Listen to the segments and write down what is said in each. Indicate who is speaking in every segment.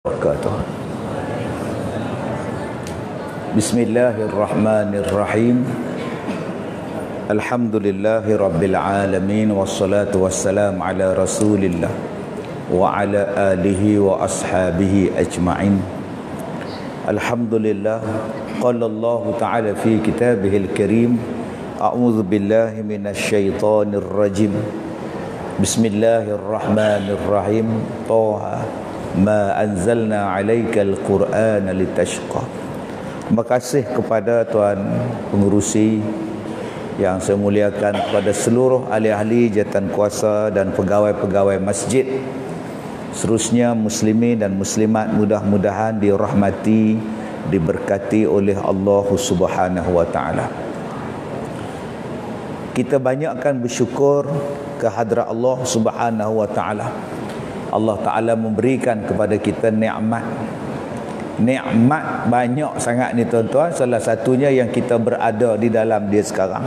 Speaker 1: wabarakatuh. Bismillahirrahmanirrahim. Alhamdulillahi rabbil alamin, wassalatu wassalamu ala rasulillah wa ala alihi wa ashabihi ajma'in. Alhamdulillah, qala Allah ta'ala fi kitabihil karim, a'udzu billahi minasyaitonir rajim. Bismillahirrahmanirrahim. Taha ma anzalna 'alaikal qur'ana litashqa. Terima kasih kepada tuan pengerusi yang saya muliakan, kepada seluruh ahli-ahli jawatan kuasa dan pegawai-pegawai masjid, seterusnya muslimin dan muslimat, mudah-mudahan dirahmati, diberkati oleh Allah Subhanahu wa taala. Kita banyakkan bersyukur kehadrat Allah Subhanahu wa taala. Allah Ta'ala memberikan kepada kita nikmat. Nikmat banyak sangat ni tuan-tuan. Salah satunya yang kita berada di dalam dia sekarang,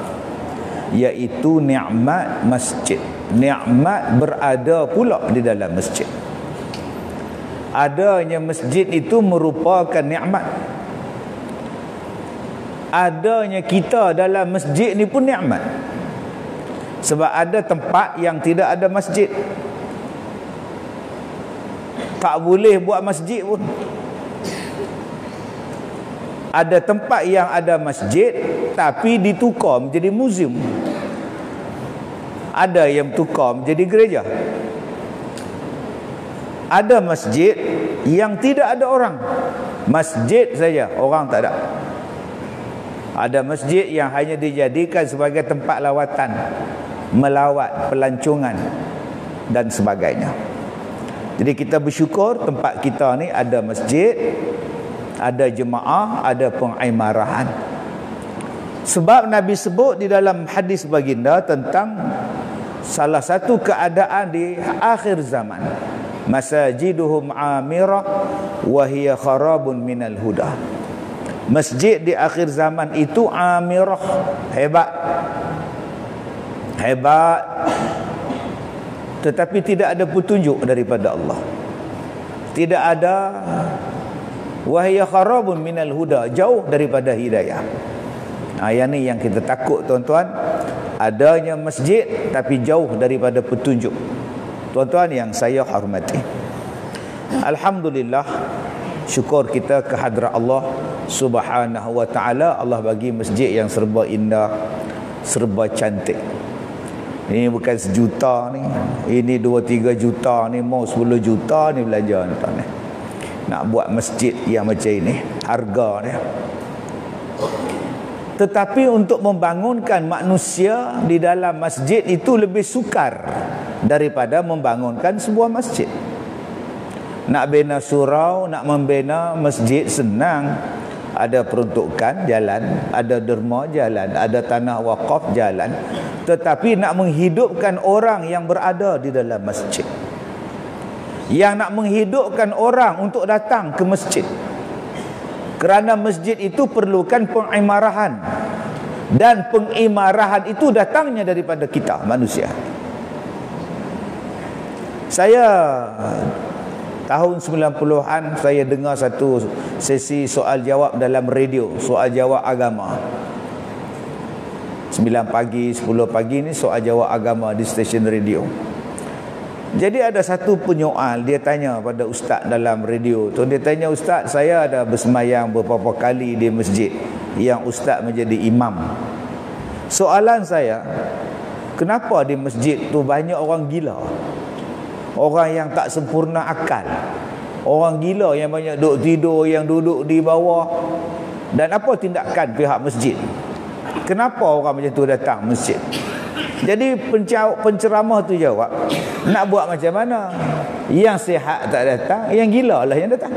Speaker 1: iaitu nikmat masjid. Nikmat berada pula di dalam masjid. Adanya masjid itu merupakan nikmat. Adanya kita dalam masjid ni pun nikmat. Sebab ada tempat yang tidak ada masjid, tak boleh buat masjid pun. Ada tempat yang ada masjid tapi ditukar menjadi muzium. Ada yang tukar menjadi gereja. Ada masjid yang tidak ada orang, masjid saja, orang tak ada. Ada masjid yang hanya dijadikan sebagai tempat lawatan, melawat, pelancongan dan sebagainya. Jadi kita bersyukur tempat kita ni ada masjid, ada jemaah, ada pengimarahan. Sebab Nabi sebut di dalam hadis baginda tentang salah satu keadaan di akhir zaman, masajiduhum amirah wa hiya kharabun minal huda. Masjid di akhir zaman itu amirah, hebat, tetapi tidak ada petunjuk daripada Allah. Tidak ada, wahya kharabun minal huda, jauh daripada hidayah. Yang ni yang kita takut tuan-tuan. Adanya masjid tapi jauh daripada petunjuk. Tuan-tuan yang saya hormati, alhamdulillah, syukur kita kehadrat Allah Subhanahu wa taala. Allah bagi masjid yang serba indah, serba cantik. Ini bukan sejuta ni, ini 2-3 juta ni, mau 10 juta ni belajar ni tuan. Nak buat masjid yang macam ini, harga dia. Tetapi untuk membangunkan manusia di dalam masjid itu lebih sukar daripada membangunkan sebuah masjid. Nak bina surau, nak membina masjid senang. Ada peruntukan jalan, ada derma jalan, ada tanah wakaf jalan. Tetapi nak menghidupkan orang yang berada di dalam masjid, yang nak menghidupkan orang untuk datang ke masjid, kerana masjid itu perlukan pengimarahan, dan pengimarahan itu datangnya daripada kita manusia. Saya tahun 90-an saya dengar satu sesi soal jawab dalam radio, soal jawab agama. 9 pagi, 10 pagi ni soal jawab agama di stesen radio. Jadi ada satu penyoal, dia tanya pada ustaz dalam radio tu. Dia tanya, ustaz, saya ada bersemayang beberapa kali di masjid yang ustaz menjadi imam. Soalan saya, kenapa di masjid tu banyak orang gila? Orang yang tak sempurna akal, orang gila yang banyak duduk tidur, yang duduk di bawah. Dan apa tindakan pihak masjid? Kenapa orang macam tu datang masjid? Jadi penceramah tu jawab, nak buat macam mana? Yang sihat tak datang, yang gila lah yang datang.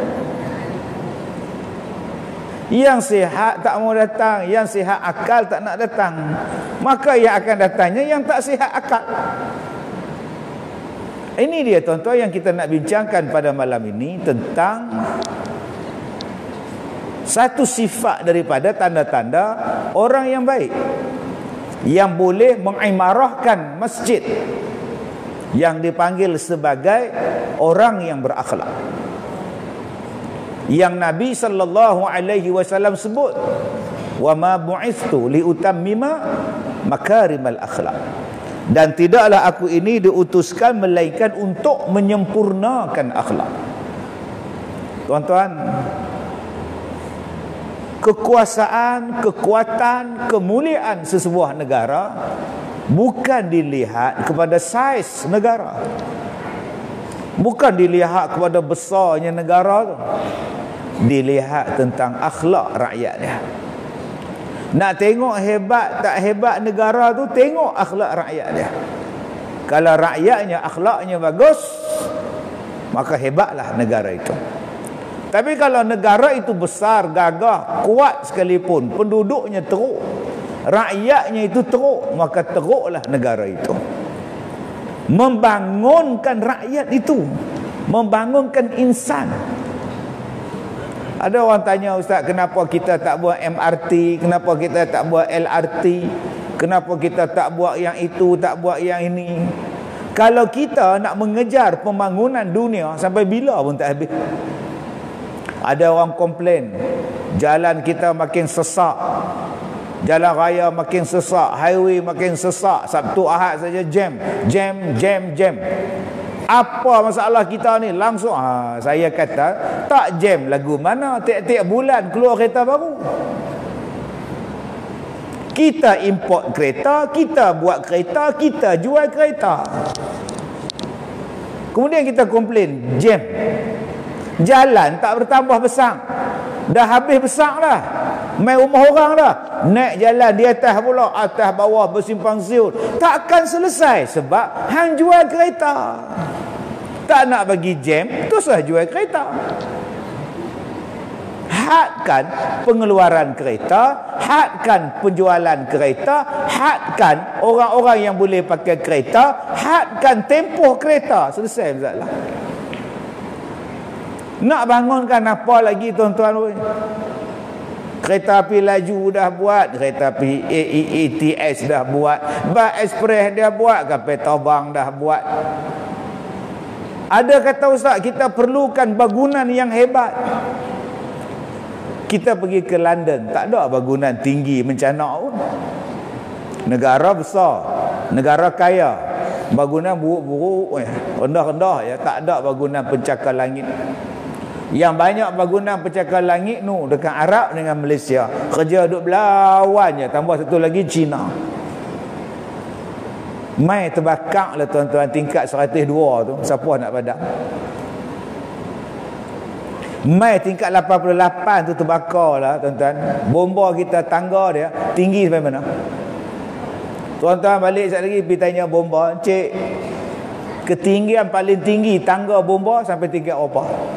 Speaker 1: Yang sihat tak mau datang, yang sihat akal tak nak datang. Maka yang akan datangnya yang tak sihat akal. Ini dia tuan-tuan yang kita nak bincangkan pada malam ini, tentang satu sifat daripada tanda-tanda orang yang baik, yang boleh mengimarahkan masjid, yang dipanggil sebagai orang yang berakhlak. yang Nabi sallallahu alaihi wasallam sebut, wa ma bu'ithtu li utammima makarimal akhlak, dan tidaklah aku ini diutuskan melainkan untuk menyempurnakan akhlak. Tuan-tuan, kekuasaan, kekuatan, kemuliaan sesebuah negara bukan dilihat kepada saiz negara, bukan dilihat kepada besarnya negara tu, dilihat tentang akhlak rakyatnya. Nak tengok hebat tak hebat negara tu, tengok akhlak rakyat dia. Kalau rakyatnya akhlaknya bagus, maka hebatlah negara itu. Tapi kalau negara itu besar, gagah, kuat sekalipun, penduduknya teruk, rakyatnya itu teruk, maka teruklah negara itu. Membangunkan rakyat itu, membangunkan insan. Ada orang tanya, Ustaz, kenapa kita tak buat MRT, kenapa kita tak buat LRT, kenapa kita tak buat yang itu, tak buat yang ini. Kalau kita nak mengejar pembangunan dunia, sampai bila pun tak habis. Ada orang komplain, jalan kita makin sesak, jalan raya makin sesak, highway makin sesak, Sabtu Ahad saja jam. Apa masalah kita ni? Langsung saya kata, tak jam lagu mana, tiap-tiap bulan keluar kereta baru. Kita import kereta, kita buat kereta, kita jual kereta. Kemudian kita komplain, jam. Jalan tak bertambah besar, dah habis besar dah, main rumah orang dah. Naik jalan di atas pula, atas bawah bersimpang siur, takkan selesai. Sebab hang jual kereta, tak nak bagi jam, teruslah jual kereta. Hadkan pengeluaran kereta, hadkan penjualan kereta, hadkan orang-orang yang boleh pakai kereta, hadkan tempoh kereta. Selesai masalah. Nak bangunkan apa lagi, tuan-tuan? Kereta api laju dah buat, kereta api ATS dah buat, bas ekspres dah buat, kapal terbang dah buat. Ada kata Ustaz, kita perlukan bangunan yang hebat. Kita pergi ke London, tak ada bangunan tinggi mencanak pun. Negara besar, negara kaya, bangunan buruk-buruk, rendah-rendah ya, tak ada bangunan pencakar langit. Yang banyak bangunan pencakar langit nu dekat Arab dengan Malaysia. Kerja duk berlawan je, tambah satu lagi Cina. Mai terbakar lah tuan-tuan, tingkat 102 tu, siapa nak padam? Mai tingkat 88 tu terbakar lah tuan-tuan. Bomba kita, tangga dia tinggi sampai mana? Tuan-tuan balik sekali lagi pergi tanya bomba, cik, ketinggian paling tinggi tangga bomba sampai tingkat apa?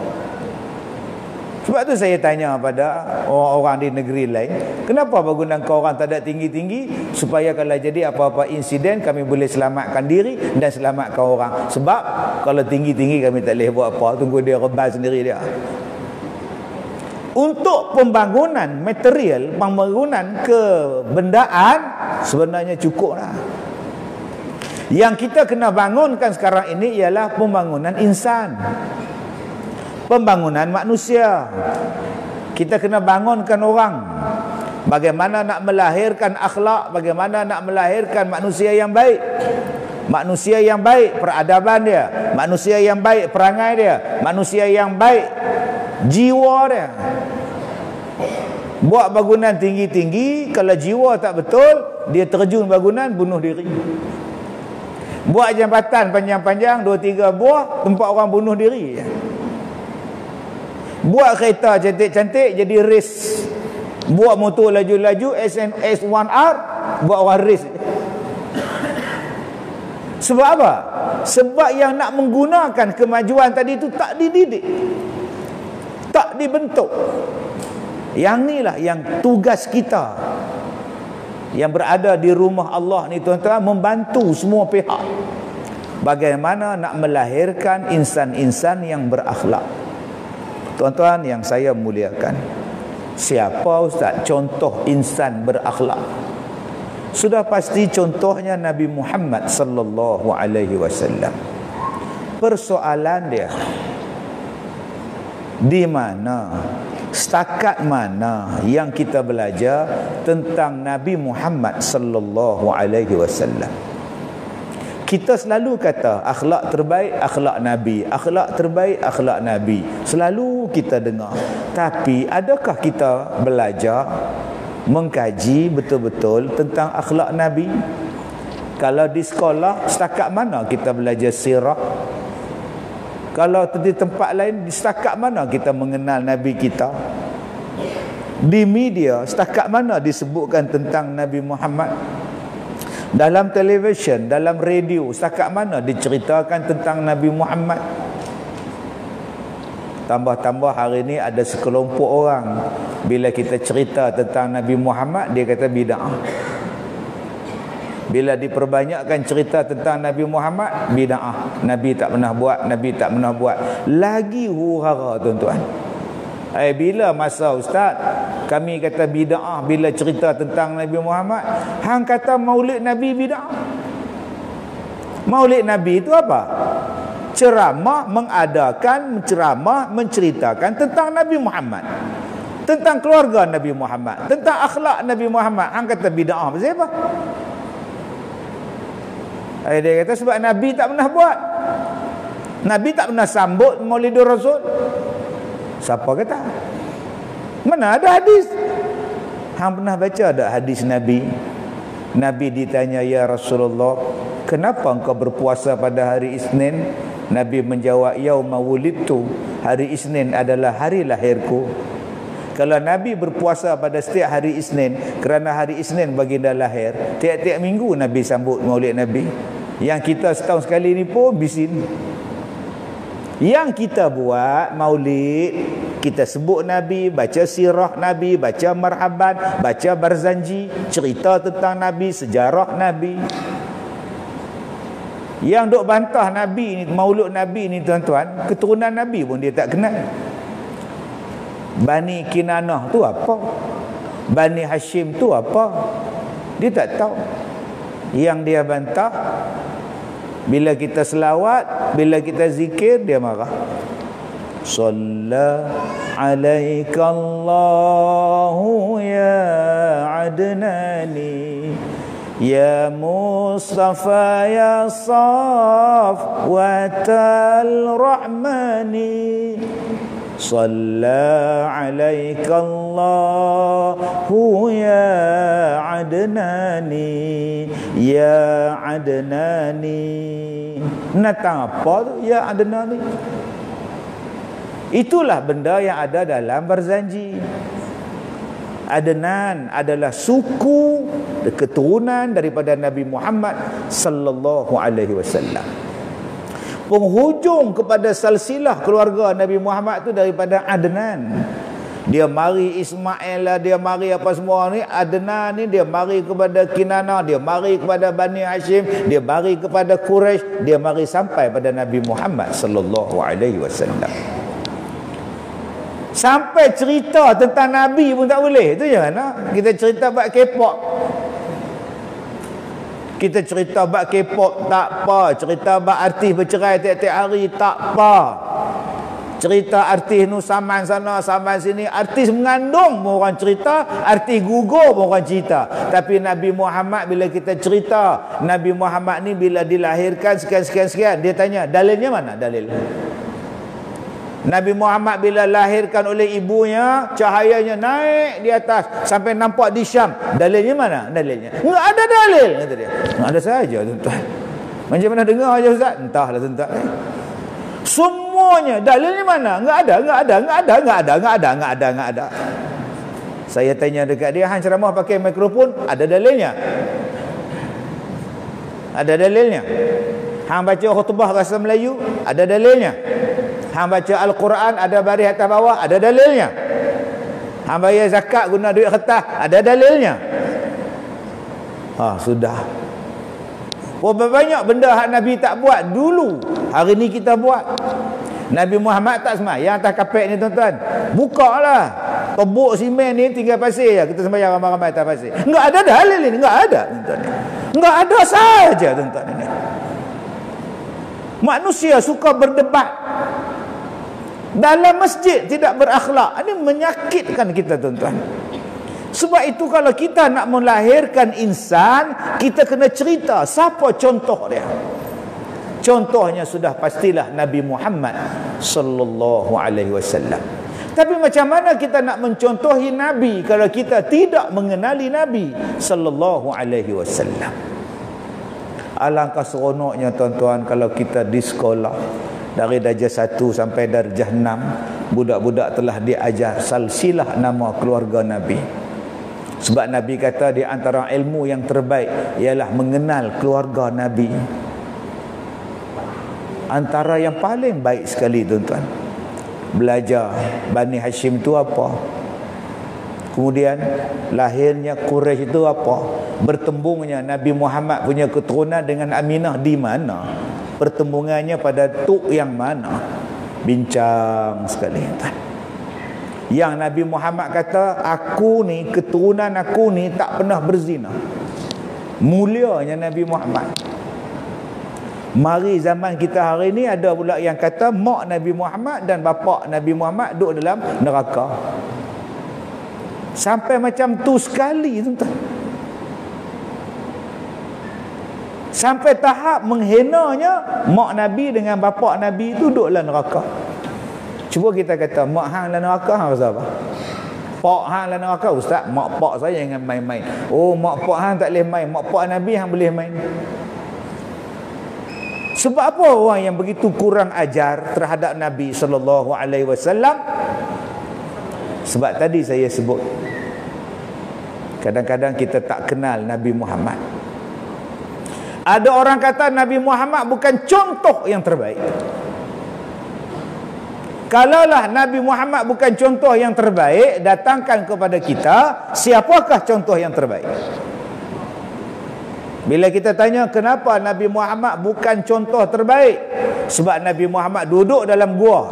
Speaker 1: Sebab tu saya tanya pada orang-orang di negeri lain, kenapa bangunan korang tak ada tinggi-tinggi, supaya kalau jadi apa-apa insiden kami boleh selamatkan diri dan selamatkan orang. Sebab kalau tinggi-tinggi kami tak boleh buat apa, tunggu dia rebas sendiri dia. Untuk pembangunan material, pembangunan kebendaan sebenarnya cukup lah. Yang kita kena bangunkan sekarang ini ialah pembangunan insan, pembangunan manusia. Kita kena bangunkan orang, bagaimana nak melahirkan akhlak, bagaimana nak melahirkan manusia yang baik. Manusia yang baik peradaban dia, manusia yang baik perangai dia, manusia yang baik jiwa dia. Buat bangunan tinggi-tinggi, kalau jiwa tak betul, dia terjun bangunan, bunuh diri. Buat jambatan panjang-panjang 2-3 buah, tempat orang bunuh diri. Buat kereta cantik-cantik, jadi race. Buat motor laju-laju, S1R, buat orang race. Sebab apa? Sebab yang nak menggunakan kemajuan tadi itu tak dididik, tak dibentuk. Yang inilah yang tugas kita yang berada di rumah Allah ni tuan-tuan, membantu semua pihak bagaimana nak melahirkan insan-insan yang berakhlak. Tuan-tuan yang saya muliakan, siapa Ustaz contoh insan berakhlak? Sudah pasti contohnya Nabi Muhammad sallallahu alaihi wasallam. Persoalan dia, Di mana, setakat mana yang kita belajar tentang Nabi Muhammad sallallahu alaihi wasallam? Kita selalu kata akhlak terbaik akhlak Nabi, akhlak terbaik akhlak Nabi. Selalu kita dengar. Tapi adakah kita belajar mengkaji betul-betul tentang akhlak Nabi? Kalau di sekolah, setakat mana kita belajar sirah? Kalau di tempat lain, setakat mana kita mengenal Nabi kita? Di media, setakat mana disebutkan tentang Nabi Muhammad? Dalam televisyen, dalam radio, setakat mana diceritakan tentang Nabi Muhammad? Tambah-tambah hari ini ada sekelompok orang, bila kita cerita tentang Nabi Muhammad, dia kata bid'ah. Bila diperbanyakkan cerita tentang Nabi Muhammad, bid'ah. Nabi tak pernah buat, Nabi tak pernah buat. Lagi huru-hara tuan-tuan. Bila masa ustaz kami kata bid'ah bila cerita tentang Nabi Muhammad, hang kata maulid Nabi bid'ah. Maulid Nabi itu apa? Ceramah, mengadakan ceramah menceritakan tentang Nabi Muhammad, tentang keluarga Nabi Muhammad, tentang akhlak Nabi Muhammad. Hang kata bid'ah pasal apa? Dia kata sebab Nabi tak pernah buat, Nabi tak pernah sambut Maulidur Rasul. Siapa kata? Mana ada hadis? Hang pernah baca tak hadis Nabi? Nabi ditanya, ya Rasulullah, kenapa engkau berpuasa pada hari Isnin? Nabi menjawab, yauma wulidtu, hari Isnin adalah hari lahirku. Kalau Nabi berpuasa pada setiap hari Isnin, kerana hari Isnin baginda lahir, tiap-tiap minggu Nabi sambut maulid Nabi. Yang kita setahun sekali ni pun bisin. Yang kita buat maulid, kita sebut Nabi, baca sirah Nabi, baca marhaban, baca barzanji, cerita tentang Nabi, sejarah Nabi. Yang duk bantah Nabi ni, maulud Nabi ni tuan-tuan, keturunan Nabi pun dia tak kenal. Bani Kinanah tu apa? Bani Hashim tu apa? Dia tak tahu. Yang dia bantah, bila kita selawat, bila kita zikir, dia marah. Shalla alaika Allahu ya Adnani, ya Mustafa ya Safwatal Rahmani. Shalla alaika Allahu ya Adnani, ya Adnani. Natang apa tu ya Adnani? Itulah benda yang ada dalam barzanji. Adnan adalah suku keturunan daripada Nabi Muhammad sallallahu alaihi wasallam. Penghujung kepada silsilah keluarga Nabi Muhammad tu daripada Adnan. Dia mari Ismail lah, dia mari apa semua ni. Adnan ni dia mari kepada Kinanah, dia mari kepada Bani Hashim, dia mari kepada Quraisy, dia mari sampai pada Nabi Muhammad sallallahu alaihi wasallam. Sampai cerita tentang Nabi pun tak boleh. Itu je mana? Kita cerita bab K-pop, kita cerita bab K-pop tak apa, cerita bab artis bercerai tiap-tiap hari tak apa, cerita artis nu saman sana saman sini, artis mengandung pun orang cerita, artis gugur pun orang cerita. Tapi Nabi Muhammad, bila kita cerita Nabi Muhammad ni bila dilahirkan sekian, dia tanya dalilnya mana? Dalil Nabi Muhammad bila lahirkan oleh ibunya, cahayanya naik di atas sampai nampak di Syam. Dalilnya mana? Dalilnya enggak ada dalil, kata dia. Enggak ada saja tuan-tuan. Macam mana dengar aja ustaz? Entahlah tuan-tuan. Semuanya dalilnya mana? Enggak ada. Saya tanya dekat dia, hang ceramah pakai mikrofon, ada dalilnya? Ada dalilnya? Hang baca khutbah bahasa Melayu, ada dalilnya? Hang baca Al-Quran ada baris atas bawah, ada dalilnya? Hang bayar zakat guna duit kertas, ada dalilnya? Sudah. Berapa banyak benda hak Nabi tak buat dulu, hari ni kita buat. Nabi Muhammad tak sembahyang atas kapek ni tuan-tuan. Buka lah, tebuk simen ni tinggal pasir je, kita sembahyang ramai-ramai atas pasir. Enggak ada dalil ni, enggak ada tuan-tuan. Enggak ada saja tuan-tuan ini. Manusia suka berdebat. Dalam masjid tidak berakhlak. Ini menyakitkan kita, tuan-tuan. Sebab itu kalau kita nak melahirkan insan, kita kena cerita siapa contoh dia. Contohnya sudah pastilah Nabi Muhammad sallallahu alaihi wasallam. Tapi macam mana kita nak mencontohi Nabi kalau kita tidak mengenali Nabi sallallahu alaihi wasallam? Alangkah seronoknya, tuan-tuan, kalau kita di sekolah dari darjah 1 sampai darjah 6, budak-budak telah diajar silsilah nama keluarga Nabi. Sebab Nabi kata di antara ilmu yang terbaik ialah mengenal keluarga Nabi. Antara yang paling baik sekali, tuan-tuan, belajar Bani Hashim itu apa, kemudian lahirnya Quraisy itu apa, bertembungnya Nabi Muhammad punya keturunan dengan Aminah di mana, pertembungannya pada tuk yang mana. Bincang sekali, tuan. Yang Nabi Muhammad kata, aku ni, keturunan aku ni tak pernah berzina. Mulianya Nabi Muhammad. Mari zaman kita hari ni ada pula yang kata mak Nabi Muhammad dan bapa Nabi Muhammad duduk dalam neraka. Sampai macam tu sekali, tuan-tuan. Sampai tahap menghenanya mak Nabi dengan bapa Nabi itu duduk dalam neraka. Cuba kita kata mak hang dalam neraka, hang rasa apa? Pak hang dalam neraka, ustaz, mak pak saya jangan main-main. Oh, mak pak hang tak boleh main, mak pak Nabi hang boleh main. Sebab apa orang yang begitu kurang ajar terhadap Nabi sallallahu alaihi wasallam? Sebab tadi saya sebut, kadang-kadang kita tak kenal Nabi Muhammad. Ada orang kata Nabi Muhammad bukan contoh yang terbaik. Kalaulah Nabi Muhammad bukan contoh yang terbaik, datangkan kepada kita siapakah contoh yang terbaik. Bila kita tanya kenapa Nabi Muhammad bukan contoh terbaik, sebab Nabi Muhammad duduk dalam gua,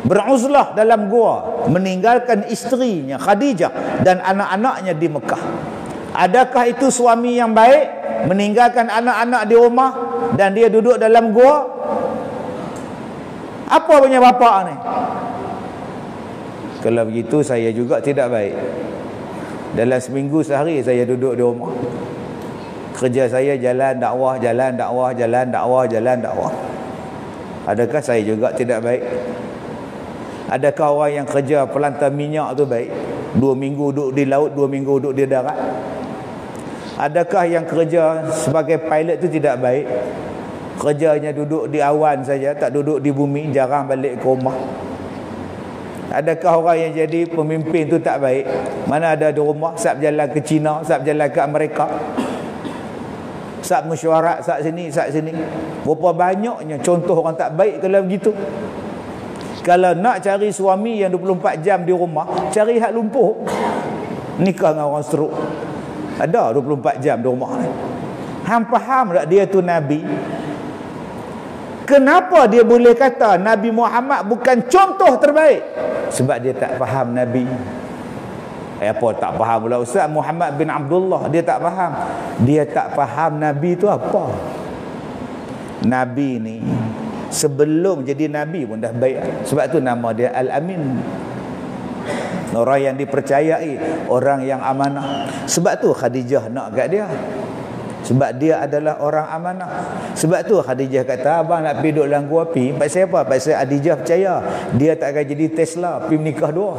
Speaker 1: beruzlah dalam gua, meninggalkan isterinya Khadijah dan anak-anaknya di Mekah. Adakah itu suami yang baik? Meninggalkan anak-anak di rumah dan dia duduk dalam gua? Apa punya bapak ni? Kalau begitu saya juga tidak baik. Dalam seminggu sehari saya duduk di rumah. Kerja saya jalan dakwah, jalan dakwah, jalan dakwah, jalan dakwah. Adakah saya juga tidak baik? Adakah orang yang kerja pelantar minyak tu baik? 2 minggu duduk di laut, 2 minggu duduk di darat. Adakah yang kerja sebagai pilot tu tidak baik? Kerjanya duduk di awan saja, tak duduk di bumi, jarang balik ke rumah. Adakah orang yang jadi pemimpin tu tak baik? Mana ada di rumah, sab jalan ke China, sab jalan ke Amerika, sab mesyuarat, sab sini, sab sini. Berapa banyaknya contoh orang tak baik kalau begitu. Kalau nak cari suami yang 24 jam di rumah, cari hak lumpuh. Nikah dengan orang seruk. Ada 24 jam di rumah ni. Hang faham tak dia tu Nabi? Kenapa dia boleh kata Nabi Muhammad bukan contoh terbaik? Sebab dia tak faham Nabi. Apa tak faham pula Ustaz? Muhammad bin Abdullah, dia tak faham. Dia tak faham Nabi tu apa. Nabi ni sebelum jadi Nabi pun dah baik. Sebab tu nama dia Al-Amin. Orang yang dipercayai, orang yang amanah. Sebab tu Khadijah nak kat dia. Sebab dia adalah orang amanah. Sebab tu Khadijah kata, abang nak pergi duduk dalam gua api. Pasal apa? Pasal Khadijah percaya dia tak akan jadi Tesla, pergi menikah dua.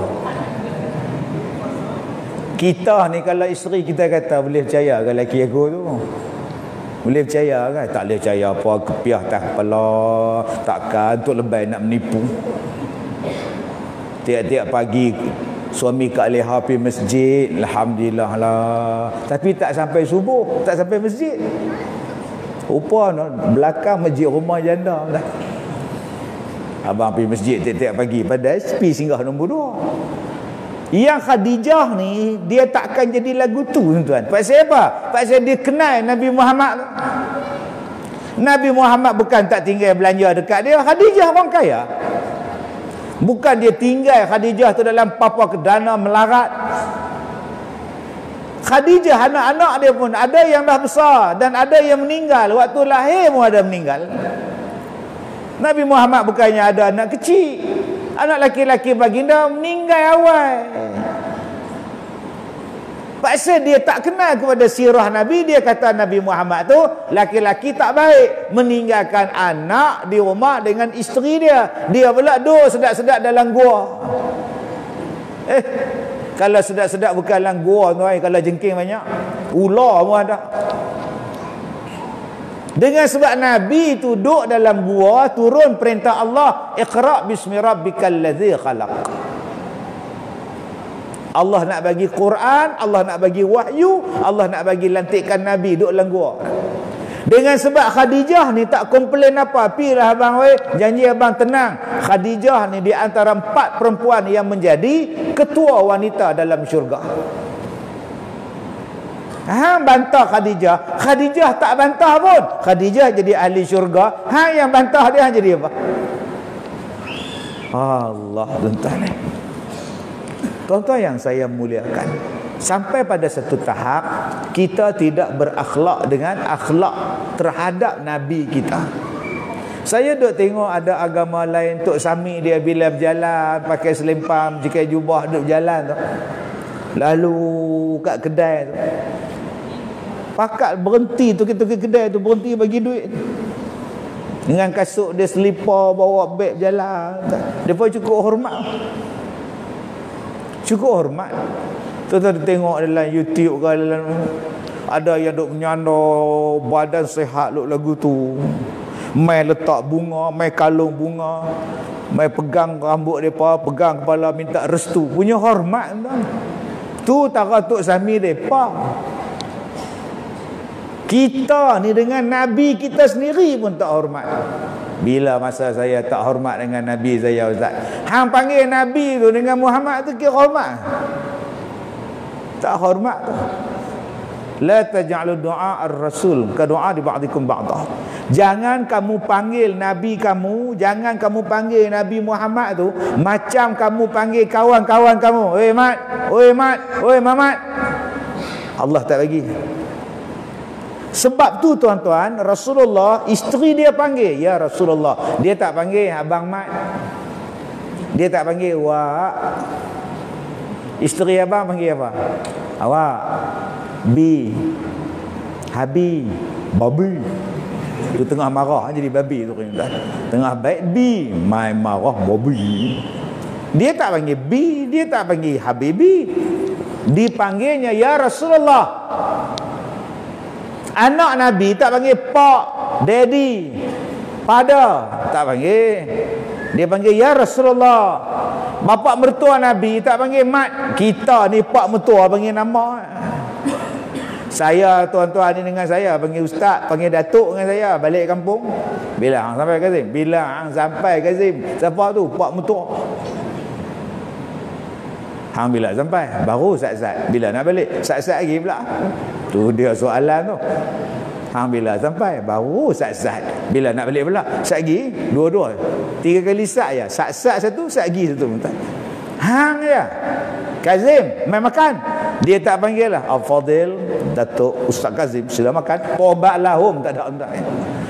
Speaker 1: Kita ni kalau isteri kita kata boleh percaya ke lelaki aku tu? Boleh percaya kan? Tak boleh percaya apa, kepiah tak kepala, takkan untuk lebay nak menipu. Tiap-tiap pagi suami Kak Leha pergi masjid, alhamdulillah lah. Tapi tak sampai subuh, tak sampai masjid. Rupa belakang masjid rumah janda lah. Abang pergi masjid tiap-tiap pagi, padahal pergi singgah nombor 2. Yang Khadijah ni dia takkan jadi lagu tu, tuan. Pasal apa? Pasal dia kenal Nabi Muhammad. Nabi Muhammad bukan tak tinggal belanja dekat dia, Khadijah orang kaya. Bukan dia tinggal Khadijah tu dalam papa kedana melarat. Khadijah anak-anak dia pun ada yang dah besar dan ada yang meninggal. Waktu lahir pun ada meninggal. Nabi Muhammad bukannya ada anak kecil. Anak laki-laki baginda meninggal awal. Paksa dia tak kenal kepada sirah Nabi. Dia kata Nabi Muhammad tu laki-laki tak baik, meninggalkan anak di rumah dengan isteri dia. Dia pula duduk sedap-sedap dalam gua. Kalau sedap-sedap bukan dalam gua tu, kalau jengking banyak, ular pun ada. Dengan sebab Nabi tu duduk dalam gua, turun perintah Allah, Iqra' bismi rabbikal ladzi khalaq. Allah nak bagi Quran, Allah nak bagi wahyu, Allah nak bagi lantikkan Nabi duduk dalam gua. Dengan sebab Khadijah ni tak komplain apa, pilah abang weh, janji abang tenang. Khadijah ni di antara 4 perempuan yang menjadi ketua wanita dalam syurga. Bantah Khadijah, Khadijah tak bantah pun. Khadijah jadi ahli syurga, yang bantah dia jadi apa? Allah tuan-tuan. Tuan-tuan yang saya muliakan, sampai pada satu tahap kita tidak berakhlak dengan akhlak terhadap Nabi kita. Saya duk tengok ada agama lain, Tok Sami dia bila berjalan pakai selempang, pakai jubah, duk berjalan tu, lalu kat kedai tu, pakat berhenti tu, kita kedai tu berhenti bagi duit dengan kasut dia, selipar, bawa beg berjalan. Dia pun cukup hormat. Cukup hormat. Tuan-tuan tengok dalam YouTube ke dalam, ada yang duk menyandar badan sihat duk lagu tu, mai letak bunga, mai kalung bunga, mai pegang rambut depa, pegang kepala minta restu, punya hormat tuan. Tu tara Tok Sami depa. Kita ni dengan Nabi kita sendiri pun tak hormat. Bila masa saya tak hormat dengan Nabi saya, Ustaz? Hang panggil Nabi tu dengan Muhammad tu kira hormat? Tak hormat tu. La taj'alu du'a ar-rasul ka du'a di ba'dikum ba'dah. Jangan kamu panggil Nabi kamu, jangan kamu panggil Nabi Muhammad tu macam kamu panggil kawan-kawan kamu. Oi Mat, oi Mat, oi Mamat. Allah tak bagi. Sebab tu tuan-tuan, Rasulullah, isteri dia panggil ya Rasulullah. Dia tak panggil Abang Mat. Dia tak panggil Wak. Isteri abang panggil apa? Awak, Bi, Habi, Babi. Tu tengah marah jadi babi tu kan. Tengah baik Bi, mai marah Babi. Dia tak panggil Bi, dia tak panggil Habibi. Dipanggilnya ya Rasulullah. Anak Nabi tak panggil Pak, Daddy, Pada, tak panggil. Dia panggil ya Rasulullah. Bapa mertua Nabi tak panggil Mat. Kita ni pak mertua panggil nama. Saya tuan-tuan ni dengan saya panggil ustaz, panggil datuk dengan saya balik kampung. Bila hang sampai Kazim? Bila hang sampai Kazim? Siapa tu? Pak mertua. Hang bila sampai? Baru sat-sat. Bila nak balik? Sat-sat lagi pula. Tu dia soalan tu. Hang bila sampai? Baru sat-sat. Bila nak balik pula? Sat lagi? Dua-dua. 3 kali sat je. Sat-sat satu, sat lagi satu. Hang je. Kazim, mai makan. Dia tak panggil lah Al-Fadil, Datuk, Ustaz Kazim, sila makan. Tobat lahum, tak ada.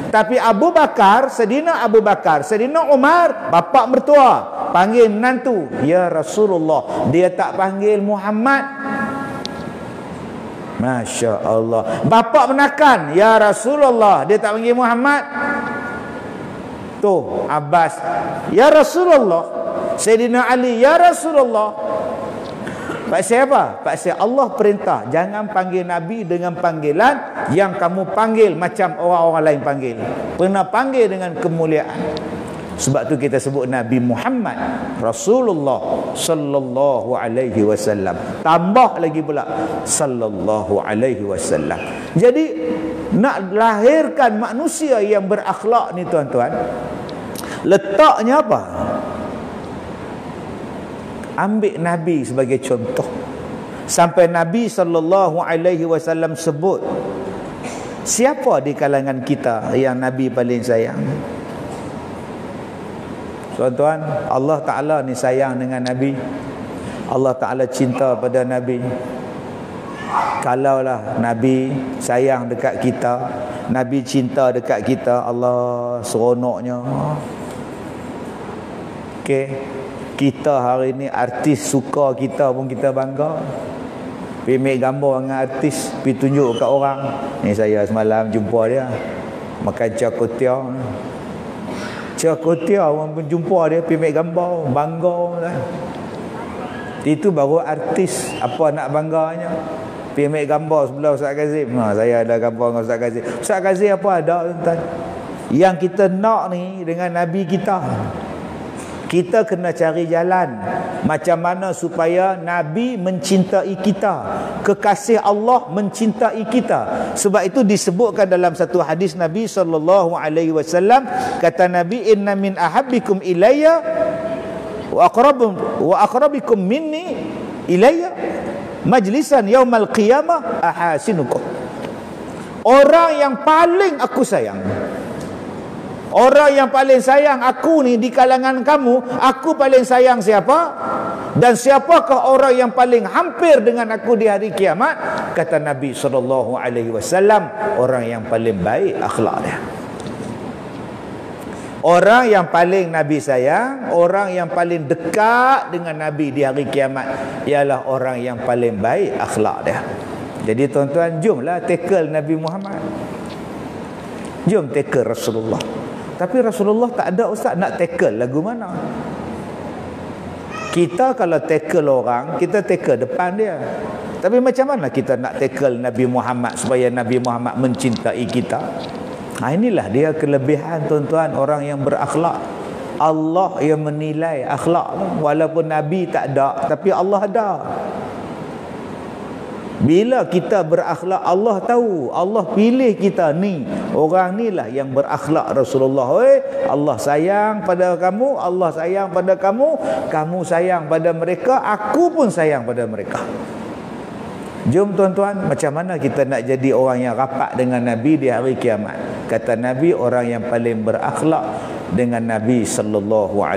Speaker 1: Tapi Abu Bakar, Saidina Abu Bakar, Saidina Umar, bapa mertua, panggil menantu ya Rasulullah. Dia tak panggil Muhammad. Masya Allah. Bapa menakan ya Rasulullah. Dia tak panggil Muhammad. Tu Abbas ya Rasulullah. Saidina Ali ya Rasulullah. Pasal apa? Pasal Allah perintah jangan panggil Nabi dengan panggilan yang kamu panggil macam orang-orang lain panggil. Pernah panggil dengan kemuliaan. Sebab tu kita sebut Nabi Muhammad Rasulullah sallallahu alaihi wasallam. Tambah lagi pula sallallahu alaihi wasallam. Jadi nak lahirkan manusia yang berakhlak ni tuan-tuan, letaknya apa? Ambil Nabi sebagai contoh. Sampai Nabi sallallahu alaihi wasallam sebut, siapa di kalangan kita yang Nabi paling sayang? Tuan-tuan, Allah Ta'ala ni sayang dengan Nabi. Allah Ta'ala cinta pada Nabi. Kalaulah Nabi sayang dekat kita, Nabi cinta dekat kita, Allah seronoknya. fikir kita hari ni artis suka kita pun kita bangga. Pergi ambil gambar dengan artis, pergi tunjuk kat orang. Ni saya semalam jumpa dia makan cakotia. Cakotia orang pun jumpa dia, pergi ambil gambar, bangga lah. Itu baru artis. Apa nak bangganya? Pergi ambil gambar sebelah Ustaz Kazim. Saya ada gambar dengan Ustaz Kazim. Ustaz Kazim apa ada, tuan-tuan? Yang kita nak ni dengan Nabi kita. Kita kena cari jalan macam mana supaya Nabi mencintai kita, kekasih Allah mencintai kita. Sebab itu disebutkan dalam satu hadis Nabi SAW, kata Nabi, inna min ahabbikum ilayya wa aqrabikum minni ilayya majlisan yaumal qiyamah ahasinukum. Orang yang paling aku sayang, orang yang paling sayang aku ni di kalangan kamu, aku paling sayang siapa? Dan siapakah orang yang paling hampir dengan aku di hari kiamat? Kata Nabi SAW, orang yang paling baik akhlak dia. Orang yang paling Nabi sayang, orang yang paling dekat dengan Nabi di hari kiamat, ialah orang yang paling baik akhlak dia. Jadi tuan-tuan, jomlah tackle Nabi Muhammad. Jom tackle Rasulullah. Tapi Rasulullah tak ada, ustaz, nak tackle lagu mana? Kita kalau tackle orang, kita tackle depan dia. Tapi macam mana kita nak tackle Nabi Muhammad supaya Nabi Muhammad mencintai kita? Inilah dia kelebihan, tuan-tuan, orang yang berakhlak. Allah yang menilai akhlak. Walaupun Nabi tak ada, tapi Allah ada. Bila kita berakhlak, Allah tahu. Allah pilih kita ni. Orang ni lah yang berakhlak Rasulullah. Allah sayang pada kamu, Allah sayang pada kamu, kamu sayang pada mereka, aku pun sayang pada mereka. Jom tuan-tuan, macam mana kita nak jadi orang yang rapat dengan Nabi di hari kiamat? Kata Nabi, orang yang paling berakhlak dengan Nabi SAW.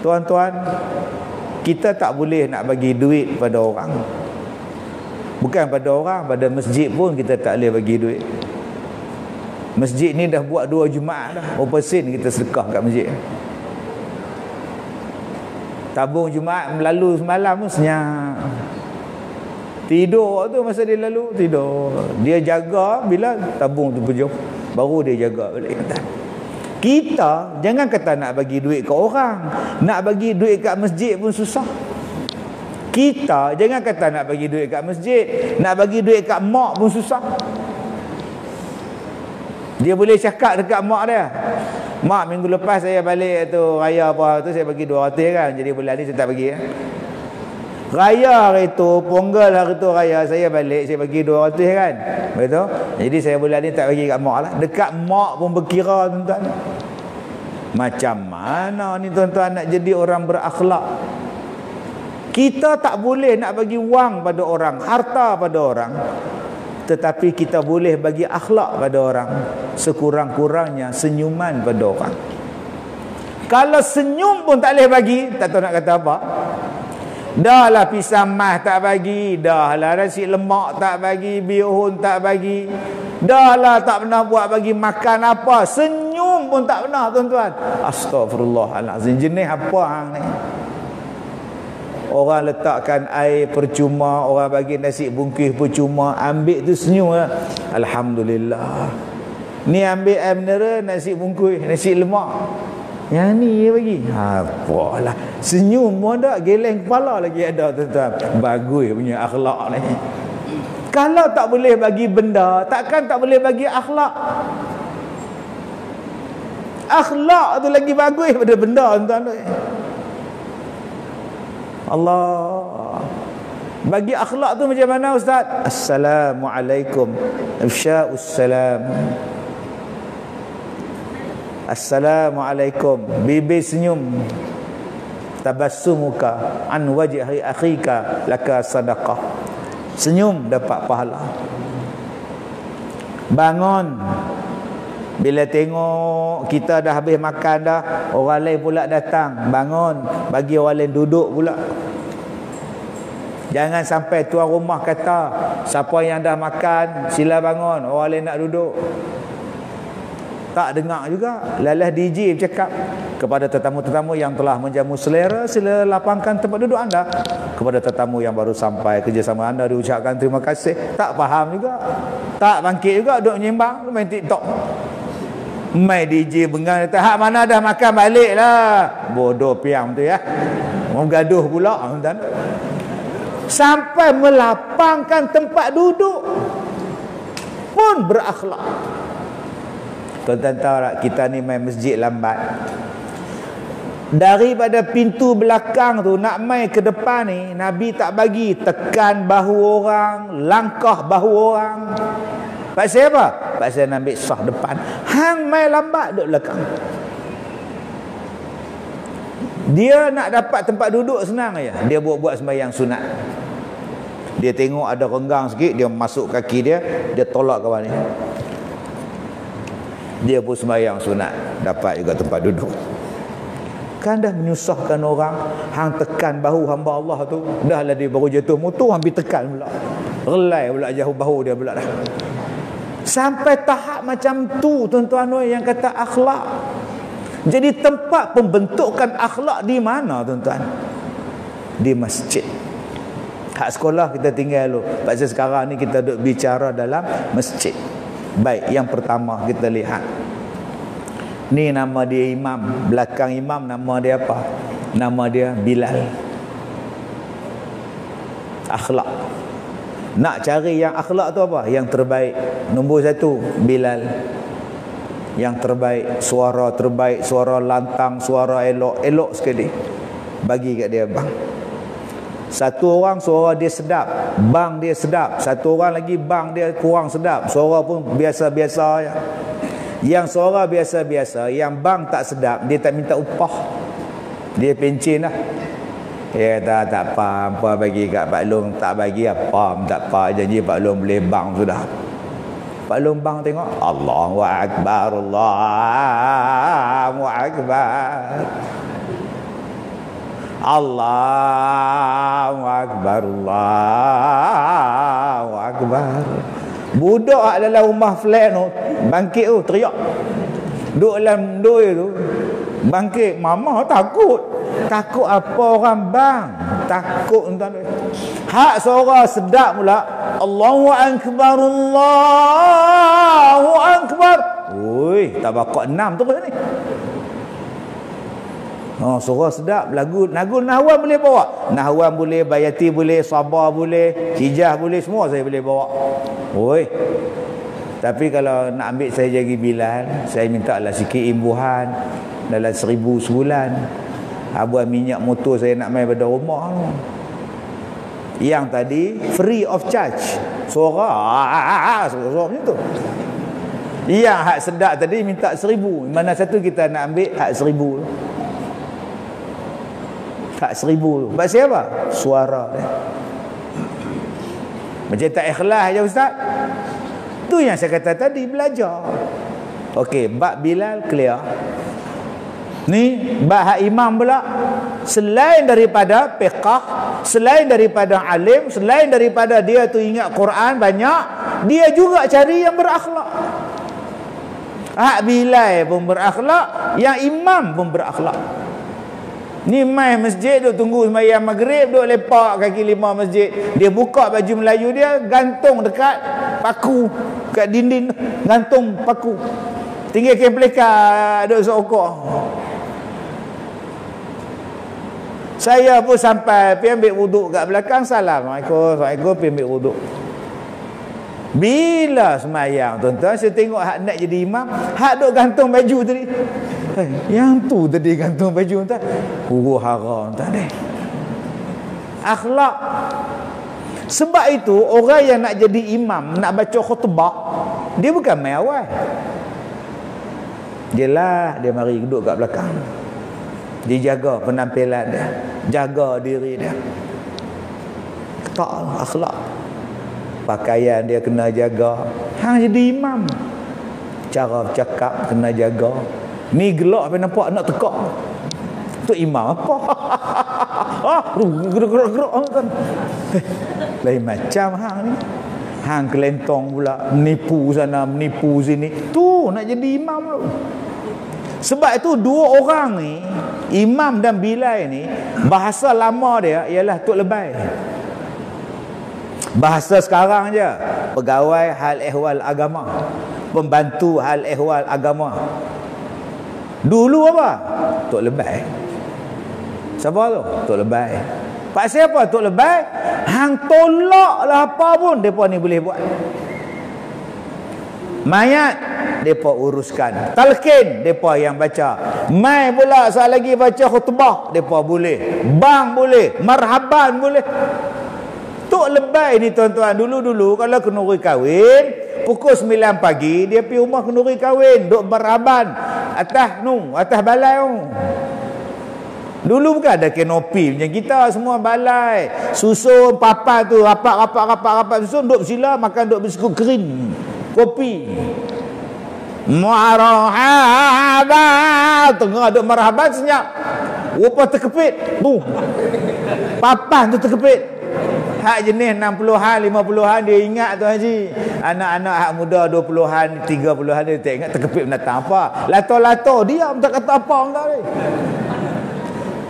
Speaker 1: Tuan-tuan, kita tak boleh nak bagi duit pada orang. Bukan pada orang, pada masjid pun kita tak boleh bagi duit. Masjid ni dah buat 2 Jumaat dah. Berapa sen kita sedekah kat masjid? Tabung Jumaat melalu semalam pun senyap. Tidur tu masa dia lalu, tidur. Dia jaga bila tabung tu pejum, baru dia jaga balik. Kita jangan kata nak bagi duit ke orang, nak bagi duit kat masjid pun susah. Kita jangan kata nak bagi duit kat masjid, nak bagi duit kat mak pun susah. Dia boleh cakap dekat mak dia, mak, minggu lepas saya balik tu raya apa tu, saya bagi 200 kan, jadi bulan ni saya tak bagi. Raya hari tu, Ponggol hari tu raya, saya balik, saya bagi 200 kan, betul? Jadi saya bulan ni tak bagi kat mak lah. Dekat mak pun berkira, tuan-tuan. Macam mana ni tuan-tuan nak jadi orang berakhlak? Kita tak boleh nak bagi wang pada orang, harta pada orang, tetapi kita boleh bagi akhlak pada orang. Sekurang-kurangnya senyuman pada orang. Kalau senyum pun tak boleh bagi, tak tahu nak kata apa. Dah lah pisang mas tak bagi, dah lah nasi lemak tak bagi, bihun tak bagi, dah lah tak pernah buat bagi makan apa, senyum pun tak pernah, tuan-tuan. Astagfirullahalazim, jenis apa hang ni? Orang letakkan air percuma, orang bagi nasi bungkus percuma, ambil tu senyum lah. Alhamdulillah. Ni ambil air mineral, nasi bungkus, nasi lemak, yang ni dia bagi. Apalah, senyum pun tak, geleng kepala lagi ada, tuan-tuan. Bagus punya akhlak ni. Kalau tak boleh bagi benda, takkan tak boleh bagi akhlak. Akhlak tu lagi bagus daripada benda, tuan-tuan. Allah. Bagi akhlak tu macam mana, ustaz? Assalamualaikum, ifsya'us salam. Assalamualaikum, bibir senyum, tabassumuka an wajhi akhika laka sadaqah. Senyum dapat pahala. Bangun, bila tengok kita dah habis makan dah, orang lain pula datang, bangun, bagi orang lain duduk pula. Jangan sampai tuan rumah kata, siapa yang dah makan sila bangun, orang lain nak duduk. Tak dengar juga. Lalah DJ bercakap, Kepada tetamu-tetamu yang telah menjamu selera, sila lapangkan tempat duduk anda. Kepada tetamu yang baru sampai, kerjasama anda diucapkan terima kasih. Tak faham juga, tak bangkit juga, duduk menyembang, main TikTok, main DJ bengang. Hak mana dah makan balik lah. Bodoh piang tu ya. Mau gaduh pula. Sampai melapangkan tempat duduk pun berakhlak. Tuan-tuan tahu tak, kita ni main masjid lambat. Daripada pintu belakang tu nak mai ke depan ni, Nabi tak bagi tekan bahu orang, langkah bahu orang. Pasal apa? Pasal nak ambil sah depan. Hang mai lambat duduk belakang. Dia nak dapat tempat duduk senang aja. Dia buat sembahyang sunat. Dia tengok ada renggang sikit, dia masuk kaki dia, dia tolak ke bawah ni. Dia pun sembahyang sunat, dapat juga tempat duduk. Kan dah menyusahkan orang. Hang tekan bahu hamba Allah tu, dah lah dia baru jatuh motor, hampir tekan pula, relai pula jauh bahu dia pula dah. Sampai tahap macam tu tuan-tuan yang kata akhlak. Jadi tempat pembentukan akhlak di mana tuan-tuan? Di masjid. Hak sekolah kita tinggal dulu. Pasal sekarang ni kita duduk bicara dalam masjid. Baik, yang pertama kita lihat. Ni nama dia imam. Belakang imam nama dia apa? Nama dia Bilal. Akhlak. Nak cari yang akhlak tu apa? Yang terbaik. Nombor 1, Bilal. Yang terbaik, suara lantang, suara elok sekali. Bagi kat dia bang. Satu orang suara dia sedap, bang dia sedap. Satu orang lagi bang dia kurang sedap, suara pun biasa-biasa ya. Yang suara biasa-biasa, yang bang tak sedap, dia tak minta upah. Dia pencen lah. Dia kata tak apa bagi kat Pak Long, tak bagi apa, tak apa, janji Pak Long boleh bang sudah. Pak Long bang tengok, Allahu Akbar, Allahu Akbar, Allahu Akbar, Allahu Akbar. Budak dalam rumah flat tu bangkit tu teriak. Duduk dalam doi tu bangkit, mama takut. Takut apa orang bang? Takut tuan. Hak suara sedap pula, Allahu Akbar, Allahu Akbar. Oi, tak bakal 6 terus ni. Oh, suara sedap, lagu Nahwan boleh bawa. Nahwan boleh, Bayati boleh, Sabah boleh, Hijah boleh, semua saya boleh bawa. Oi. Tapi kalau nak ambil saya jadi Bilal, saya minta lah sikit imbuhan dalam 1,000 sebulan. Abuan minyak motor saya nak main pada rumah. Yang tadi free of charge. Suara macam tu. Yang hak sedap tadi minta 1,000. Mana satu kita nak ambil hak 1,000. Hak 1,000. Sebab siapa? Suara dia. Macam tak ikhlas je ustaz. Tu yang saya kata tadi, belajar. Okey, bab Bilal clear. Ni bab hak imam pula. Selain daripada fiqh, selain daripada alim, selain daripada dia tu ingat Quran banyak, dia juga cari yang berakhlak. Hak Bilal pun berakhlak, yang imam pun berakhlak. Ni mai masjid duk tunggu sembahyang maghrib, duk lepak kaki 5 masjid. Dia buka baju Melayu dia, gantung dekat paku, kat dinding, gantung paku. Tinggal kain pelika duk sokok. Saya pun sampai pergi ambil wuduk kat belakang, Assalamualaikum, Assalamualaikum, pergi ambil wuduk. Bila sembahyang tuan-tuan, saya tengok hak nak jadi imam, hak duk gantung baju tadi. Yang tu tadi gantung baju tuan. Haram tadi. Akhlak. Sebab itu orang yang nak jadi imam, nak baca khutbah, dia bukan main awal. Dia mari duduk kat belakang. Dia jaga penampilan dia, jaga diri dia. Tak akhlak. Pakaian dia kena jaga. Hang jadi imam, cara bercakap kena jaga. Ni gelak apa nampak nak tekak. Tu imam apa? Gerak-gerak kan. Lain macam hang ni. Hang kelentong pula, menipu sana, menipu sini. Tu nak jadi imam tu. Sebab itu dua orang ni, Imam dan Bilal ni, bahasa lama dia ialah tok lebay. Bahasa sekarang je, pegawai hal ehwal agama, pembantu hal ehwal agama. Dulu apa? Tok lebay. Siapa tu? Tok lebay. Pak siapa tok lebay? Hang tolak lah apa pun depa ni boleh buat. Mayat depa uruskan, talqin depa yang baca, mai pula saat lagi baca khutbah depa boleh, bang boleh, marhaban boleh. Tok lebay ni tuan-tuan, dulu-dulu kalau kenduri kahwin pukul 9 pagi dia pergi rumah kenduri kahwin, duk marhaban atas balai tu. Dulu bukan ada kanopi macam kita, semua balai, susun papan tu, rapat susun, duk bersila makan, duk biskut kering, kopi. Marhaban, tengah duk marhaban senyap, rupa terkepit tu, papan tu terkepit. Hak jenis 60-an, 50-an dia ingat tu haji. Anak-anak hak muda 20-an, 30-an dia tak ingat terkepit binatang apa. Lato-lato diam tak kata apa engkau ni.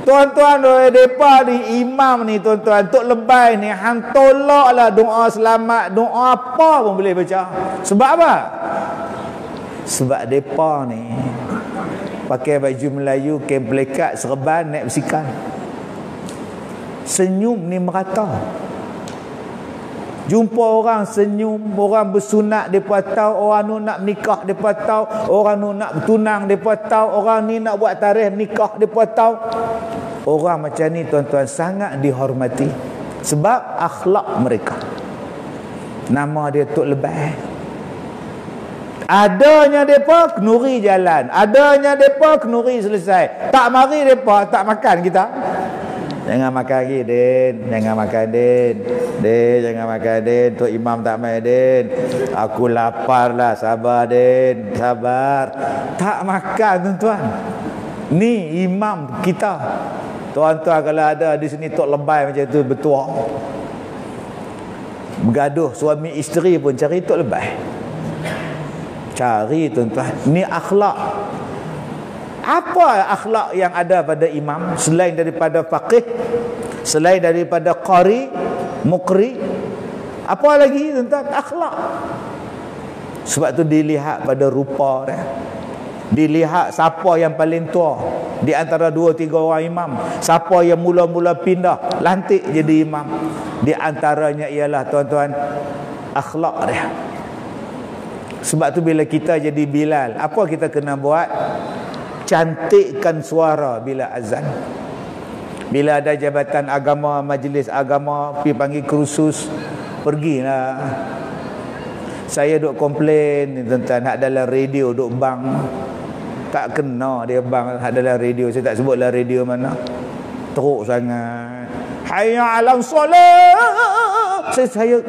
Speaker 1: Tuan-tuan, depa ni imam ni tuan-tuan, tok lebay ni hang tolaklah doa selamat, doa apa pun boleh baca. Sebab apa? Sebab depa ni pakai baju Melayu, kain pelekat, serban, naik basikal. Senyum ni merata. Jumpa orang senyum, orang bersunat depa tahu, orang nu nak nikah depa tahu, orang nu nak bertunang depa tahu, orang ni nak buat tarikh nikah depa tahu. Orang macam ni tuan-tuan sangat dihormati sebab akhlak mereka. Nama dia tok lebay. Adanya depa kenuri jalan, adanya depa kenuri selesai. Tak mari depa tak makan kita. Jangan makan lagi, Din. Jangan makan, Din. Din, jangan makan, Din. Tok Imam tak main, Din. Aku lapar lah. Sabar, Din. Sabar. Tak makan, tuan-tuan. Ni imam kita. Tuan-tuan kalau ada di sini tok lebay macam tu, bertuah. Bergaduh suami isteri pun cari tok lebay. Cari, tuan-tuan. Ni akhlak. Apa akhlak yang ada pada imam selain daripada faqih, selain daripada qari, muqri? Apa lagi tentang akhlak? Sebab tu dilihat pada rupa dia. Dilihat siapa yang paling tua di antara 2-3 orang imam, siapa yang mula-mula pindah lantik jadi imam. Di antaranya ialah tuan-tuan akhlak dia. Sebab tu bila kita jadi Bilal, apa kita kena buat? Cantikkan suara bila azan. Bila ada jabatan agama, majlis agama, pergi panggil kursus, pergilah. Saya duk komplain tentang hak dalam radio duk bang. Tak kena dia bang hak dalam radio. Saya tak sebutlah radio mana. Teruk sangat. Hayya 'alas solat. Saya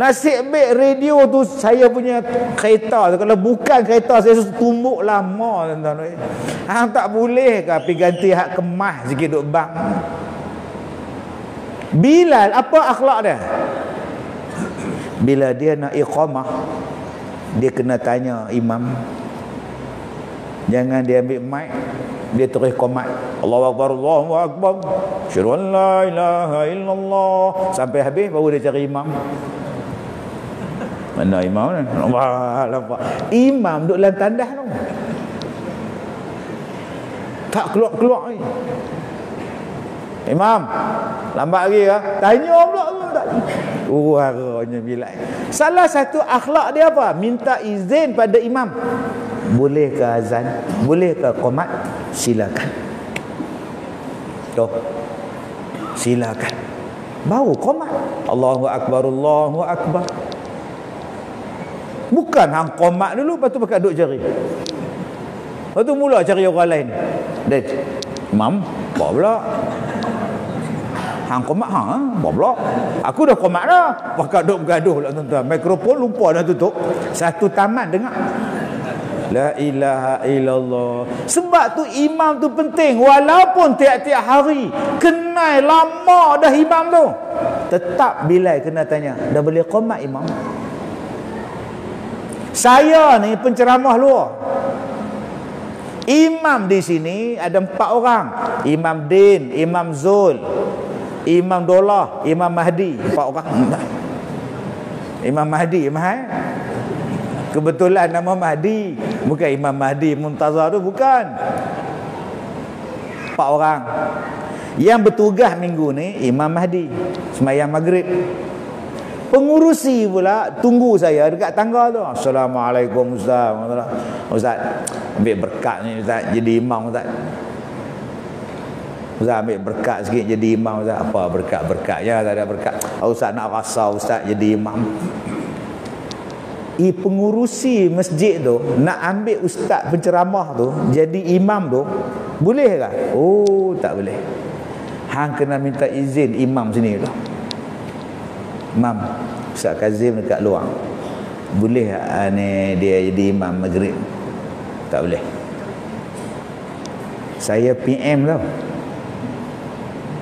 Speaker 1: nasib baik radio tu saya punya kereta tu. Kalau bukan kereta saya tumbuk lama, tuan-tuan. Hang tak boleh ke pergi ganti hak kemas sikit duk bang. Bilal apa akhlak dia? Bila dia nak iqamah, dia kena tanya imam. Jangan dia ambil mic, dia terus qomat. Allahu akbar, Allahu akbar. Asyhadu an la ilaha illallah. Sampai habis baru dia cari imam. Mana imam ni? Imam duduk dalam tandas tu. Tak keluar-keluar ni. Imam, lambat lagi ke? Tanya pula tak. Haranya Bilal. Salah satu akhlak dia apa? Minta izin pada imam. Boleh ke azan? Boleh ke qomat? Silakan. Tuh. Silakan. Baru qomat. Allahu akbar, Allahu akbar. Bukan hang qomat dulu, lepas tu pakai duk cari. Lepas tu mula cari orang lain. Dan imam, apa pula? Hang qomat apa pula? Aku dah qomat dah. Pakai duk bergaduh pula tuan-tuan. Mikrofon lupa dah tutup. Satu taman dengar. La ilaha illallah. Sebab tu imam tu penting. Walaupun tiap-tiap hari kenal lama dah imam tu, tetap Bilal kena tanya, dah boleh qomat imam? Saya ni penceramah luar. Imam di sini ada 4 orang. Imam Din, Imam Zul, Imam Dolah, Imam Mahdi. 4 orang. Imam Mahdi, kebetulan nama Mahdi. Bukan Imam Mahdi Muntazar tu, bukan. 4 orang. Yang bertugas minggu ni Imam Mahdi, sembahyang maghrib. Pengurusi pula tunggu saya dekat tangga tu. Assalamualaikum Ustaz. Ustaz, ambil berkat ni Ustaz, jadi imam Ustaz. Ustaz ambil berkat sikit jadi imam Ustaz. Apa berkat-berkatnya? Tak ada berkat. Ustaz nak rasa Ustaz jadi imam. Pengurusi masjid tu nak ambil ustaz penceramah tu jadi imam tu, boleh ke? Oh, tak boleh. Hang kena minta izin imam sini tu. Imam, Ustaz Kazim dekat luar. Boleh ni dia jadi imam maghrib? Tak boleh. Saya PM tau.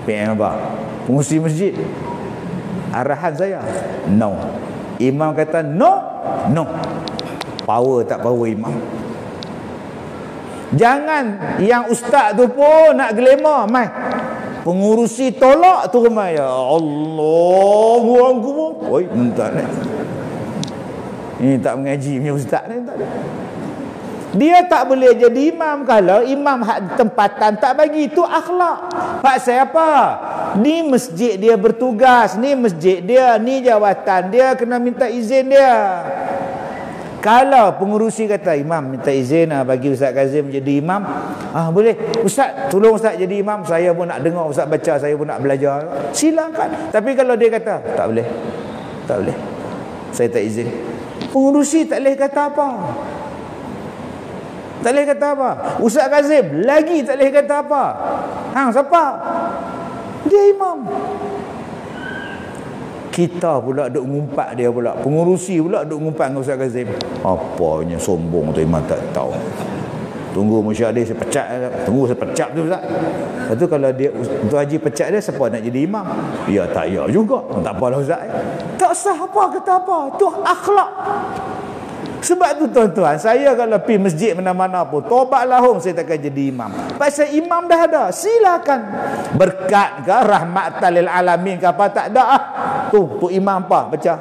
Speaker 1: PM apa? Pengurusi masjid. Arahan saya, no. Imam kata no. No. Power tak power imam. Jangan yang ustaz tu pun nak glamour, mai. Pengurusi tolak tu ramai. Ya Allahu Akbar. Oi, minta ni. Ini tak mengaji punya ustaz ni, tak ada. Dia tak boleh jadi imam kalau imam hak tempatan tak bagi. Itu akhlak. Pak saya apa? Ni masjid dia bertugas, ni masjid dia, ni jawatan dia, kena minta izin dia. Kalau pengurusi kata, imam minta izin bagi Ustaz Kazim jadi imam, boleh. Ustaz, tolong Ustaz jadi imam, saya pun nak dengar Ustaz baca, saya pun nak belajar. Silakan. Tapi kalau dia kata, tak boleh. Tak boleh. Saya tak izin. Pengurusi tak boleh kata apa. Tak boleh kata apa. Ustaz Kazim lagi tak boleh kata apa. Hang siapa? Dia imam. Kita pula duk ngumpat dia pula. Pengurusi pula duk ngumpat dengan Ustaz Kazim. Apanya sombong tu, imam tak tahu. Tunggu musyadir saya pecat. Tunggu saya pecat tu Ustaz. Lepas tu kalau dia Tuan Haji pecat dia, siapa nak jadi imam? Ya tak ya juga. Tak apalah Ustaz. Tak sah apa kata apa. Tu akhlak. Sebab tu tuan-tuan, saya kalau pergi masjid mana-mana pun, tobat lahum saya takkan jadi imam. Pasal imam dah ada, silakan. Berkat ke, rahmatan lil alamin ke apa, tak ada. Tu imam apa, baca.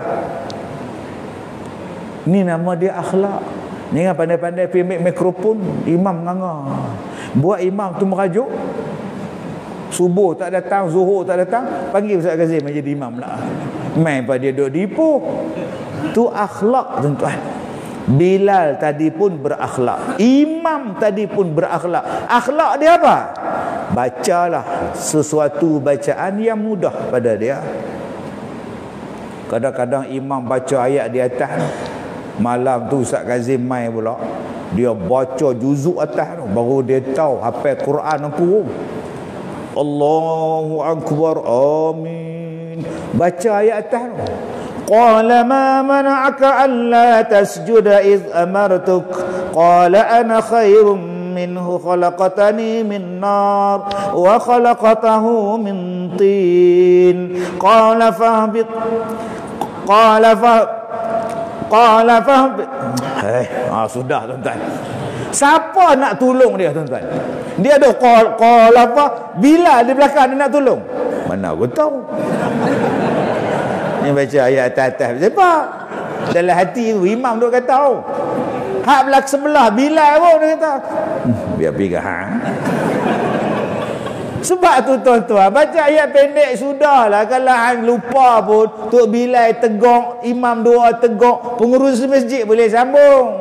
Speaker 1: Ni nama dia akhlak. Ni kan pandai-pandai pergi ambil mikrofon, imam nganga. Buat imam tu merajuk. Subuh tak datang, zuhur tak datang, panggil Ustaz Kazim jadi imam lah. Main pada dia duk dipu. Tu akhlak tuan-tuan. Bilal tadi pun berakhlak. Imam tadi pun berakhlak. Akhlak dia apa? Bacalah sesuatu bacaan yang mudah pada dia. Kadang-kadang imam baca ayat di atas. Malam tu Ustaz Kazim main pula. Dia baca juzuk atas tu. Baru dia tahu hafal Quran aku. Allahu Akbar. Amin. Baca ayat atas tu. Qala ma mana'aka an la tasjuda iz amartuk qala ana khairum minhu khalaqatani min nar wa khalaqatahu min tin qala fahbit sudah tuan-tuan. Siapa nak tolong dia tuan-tuan? Dia ada qala apa? Bila di belakang dia nak tolong? Mana aku tahu. Ni baca ayat atas siapa? Dalam hati tu imam duk kata tahu. Hak belakang sebelah Bilal pun dia kata. Biar pergi ke hang. Sebab tu tuan-tuan, baca ayat pendek sudahlah. Kalau hang lupa pun, Tok Bilal tegur, imam doa tegur, pengurus masjid boleh sambung.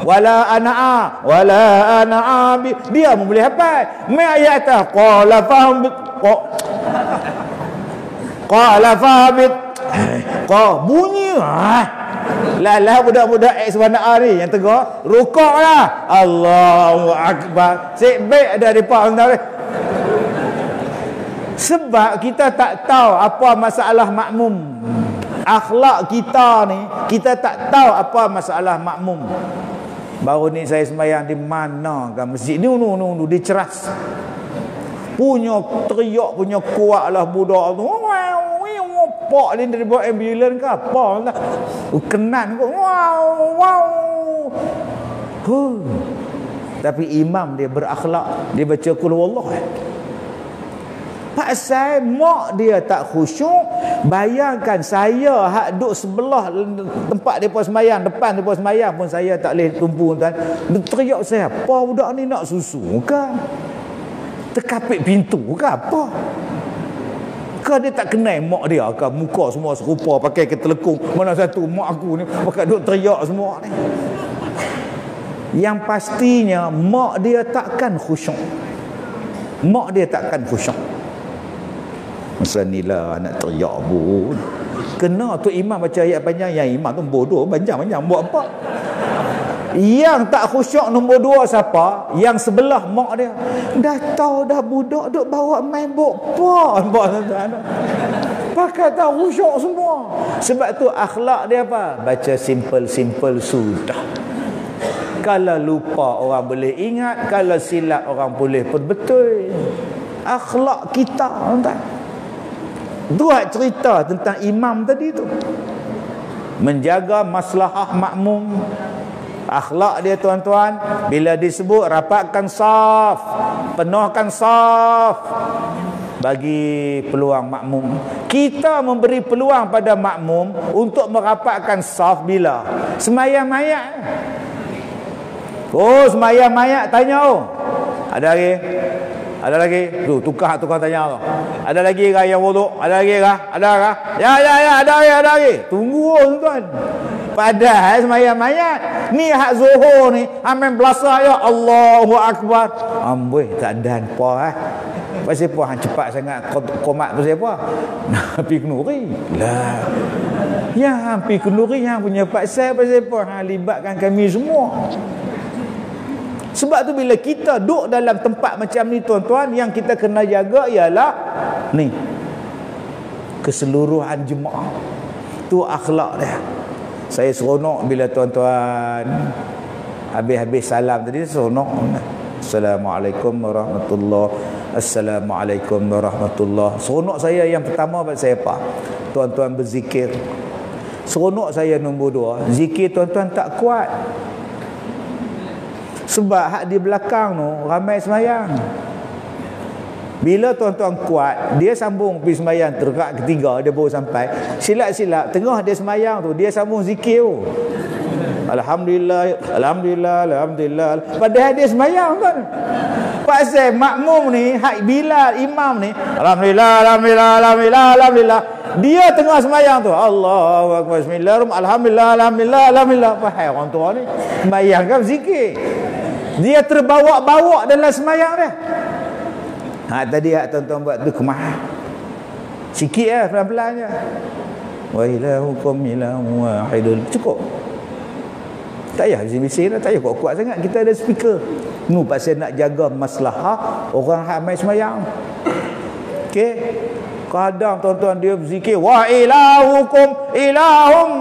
Speaker 1: Wala ana'a dia pun boleh hafal. Mai ayat atas qala fahbit bunyi lah budak-budak sebenarnya ni yang tegur rukuk lah. Allahu Akbar. Sik baik ada depa antara. Sebab kita tak tahu apa masalah makmum. Akhlak kita ni, kita tak tahu apa masalah makmum. Baru ni saya sembahyang di mana kan masjid ni di Ceras. Punya teriak punya kuat lah budak tu. Pak ni dari bawa ambulans ke apa lah. Kenan kot. Wow. Tapi imam dia berakhlak, dia baca qul huwallah. Pasal mak dia tak khusyuk. Bayangkan saya hak duduk sebelah tempat depa sembahyang, depan depa sembahyang pun saya tak boleh tumpu tuan. Dia teriak saya, "Apa budak ni nak susu ke? Terkapit pintu ke apa? Ke dia tak kenal mak dia ke? Muka semua serupa, pakai ketelekung. Mana satu mak aku ni pakai duk teriak semua ni." Yang pastinya mak dia takkan khusyuk. Mak dia takkan khusyuk. Masa ni lah nak teriak pun. Kena tu imam baca ayat panjang, yang imam tu bodoh panjang-panjang buat apa? Yang tak khusyuk nombor 2 siapa? Yang sebelah mak dia. Dah tahu dah budak duk bawa main bokpon. Pakai tak khusyuk semua. Sebab tu akhlak dia apa? Baca simple-simple sudah. Kalau lupa orang boleh ingat, kalau silap orang boleh perbetul. Akhlak kita, tuan. Buat cerita tentang imam tadi tu. Menjaga maslahah makmum. Akhlak dia tuan-tuan, bila disebut rapatkan saf, penuhkan saf, bagi peluang makmum. Kita memberi peluang pada makmum untuk merapatkan saf bila sembahyang mayat. Oh, sembahyang mayat tanya ada lagi? Ada lagi? Tu tukar tanya tu. Ada lagi ke yang wuduk? Ada lagi ke? Ada ke? Ya, ada lagi. Tunggu tuan. Padahal sembahyang mayat ni hak zuhur ni amin belasa ya Allahu akbar. Amboi tak ada apa Pasal apa hang cepat sangat qomat pasal apa? Nak pergi kenduri. Lah. Ya hang pergi kenduri hang punya paksa pasal apa? Hang libatkan kami semua. Sebab tu bila kita duduk dalam tempat macam ni tuan-tuan, yang kita kena jaga ialah ni, keseluruhan jemaah. Tu akhlak dia. Saya seronok bila tuan-tuan habis-habis salam tadi, seronok. Assalamualaikum warahmatullahi. Assalamualaikum warahmatullahi. Seronok saya yang pertama pasal apa? Tuan-tuan berzikir. Seronok saya nombor 2, zikir tuan-tuan tak kuat. Sebab hak di belakang tu ramai semayang. Bila tuan-tuan kuat, dia sambung pergi semayang rakaat ketiga, dia baru sampai. Silap-silap tengah dia semayang tu, dia sambung zikir tu. Alhamdulillah, alhamdulillah, alhamdulillah. Padahal dia semayang kan. Pasal makmum ni, hak Bilal imam ni, alhamdulillah, alhamdulillah, alhamdulillah, alhamdulillah. Dia tengah semayang tu, Allahu akbar, bismillahirrahmanirrahim, alhamdulillah, alhamdulillah, alhamdulillah. Faham orang tua ni? Semayang kan zikir. Dia terbawa-bawa dalam semayang dia. Tadi tuan-tuan buat tu kemah. Sikit pelan-pelan je. Wa ilahukum ilahun wahidun. Cukup. Tak payah bising-bising dah, tak payah kuat-kuat sangat. Kita ada speaker. Nu pasal nak jaga maslahah orang ramai semayang. Okey. Kadang tuan-tuan dia berzikir wa ilahukum ilahum.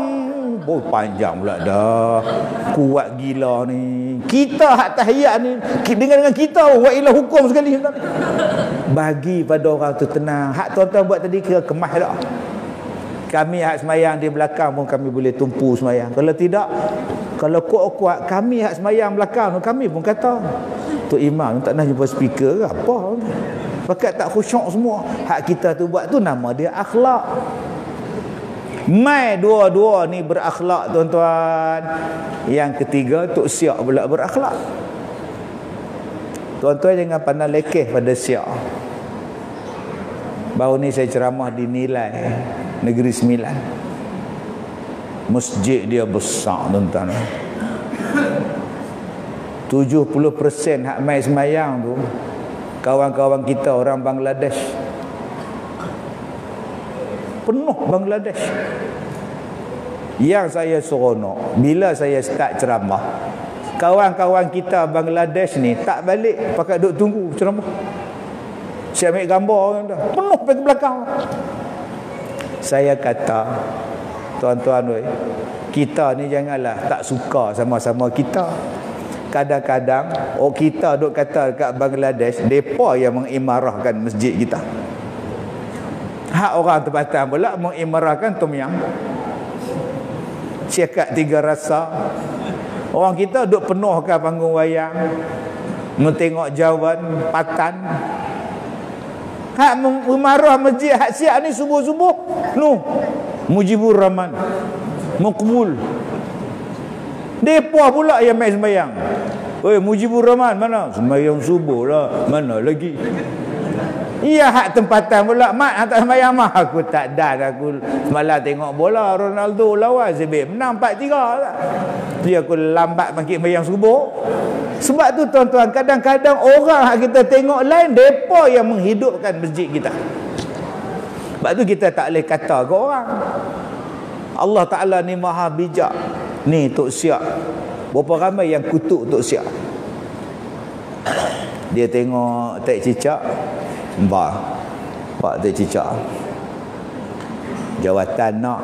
Speaker 1: Oh panjang pula dah. Kuat gila ni. Kita hak tahiyat ni dengan kita wa ilahukum sekali. Bagi pada orang tu tenang. Hak tuan-tuan buat tadi kira kemah dah. Kami hak semayang di belakang pun kami boleh tumpu semayang. Kalau tidak, kalau kuat-kuat kami hak semayang belakang tu kami pun kata tu imam tak nak jumpa speaker ke apa. Pakat tak khusyuk semua. Hak kita tu buat tu nama dia akhlak. Mai dua-dua ni berakhlak tuan-tuan. Yang ketiga tok siak pula berakhlak. Tuan-tuan jangan pandang lekeh pada siak. Baru ni saya ceramah di Nilai Negeri Sembilan. Masjid dia besar tuan-tuan. 70% hak mai semayang tu kawan-kawan kita orang Bangladesh. Penuh Bangladesh. Yang saya seronok bila saya start ceramah, kawan-kawan kita Bangladesh ni tak balik, pakai duduk tunggu ceramah. Saya ambil gambar dah. Penuh pergi belakang. Saya kata, tuan-tuan, kita ni janganlah tak suka sama-sama kita. Kadang-kadang kita duk kata dekat Bangladesh, mereka yang mengimarahkan masjid kita. Hak orang tempatan pula mengimarahkan tom yam. Cekak 3 rasa. Orang kita duk penuhkan panggung wayang. Tengok jawaban patan. Hak memarah masjid hak siap ni subuh-subuh. Mujibur Rahman. Maqbul. Depa pula yang main sembahyang. Oi, Mujibur Rahman mana? Sembahyang subuh lah. Mana lagi? Iya hak tempatan pula. Mat tak sembahyang mah. Aku tak dan aku semalam tengok bola Ronaldo lawan Zebek menang 4-3 tak. Jadi aku lambat bangkit sembahyang subuh. Sebab tu tuan-tuan, kadang-kadang orang hak kita tengok lain, depa yang menghidupkan masjid kita. Sebab tu kita tak boleh kata ke orang. Allah Ta'ala ni maha bijak. Ni Tok Siak. Berapa ramai yang kutuk Tok Siak. Dia tengok Tek Cicak. Pak Tek Cicak. Jawatan nak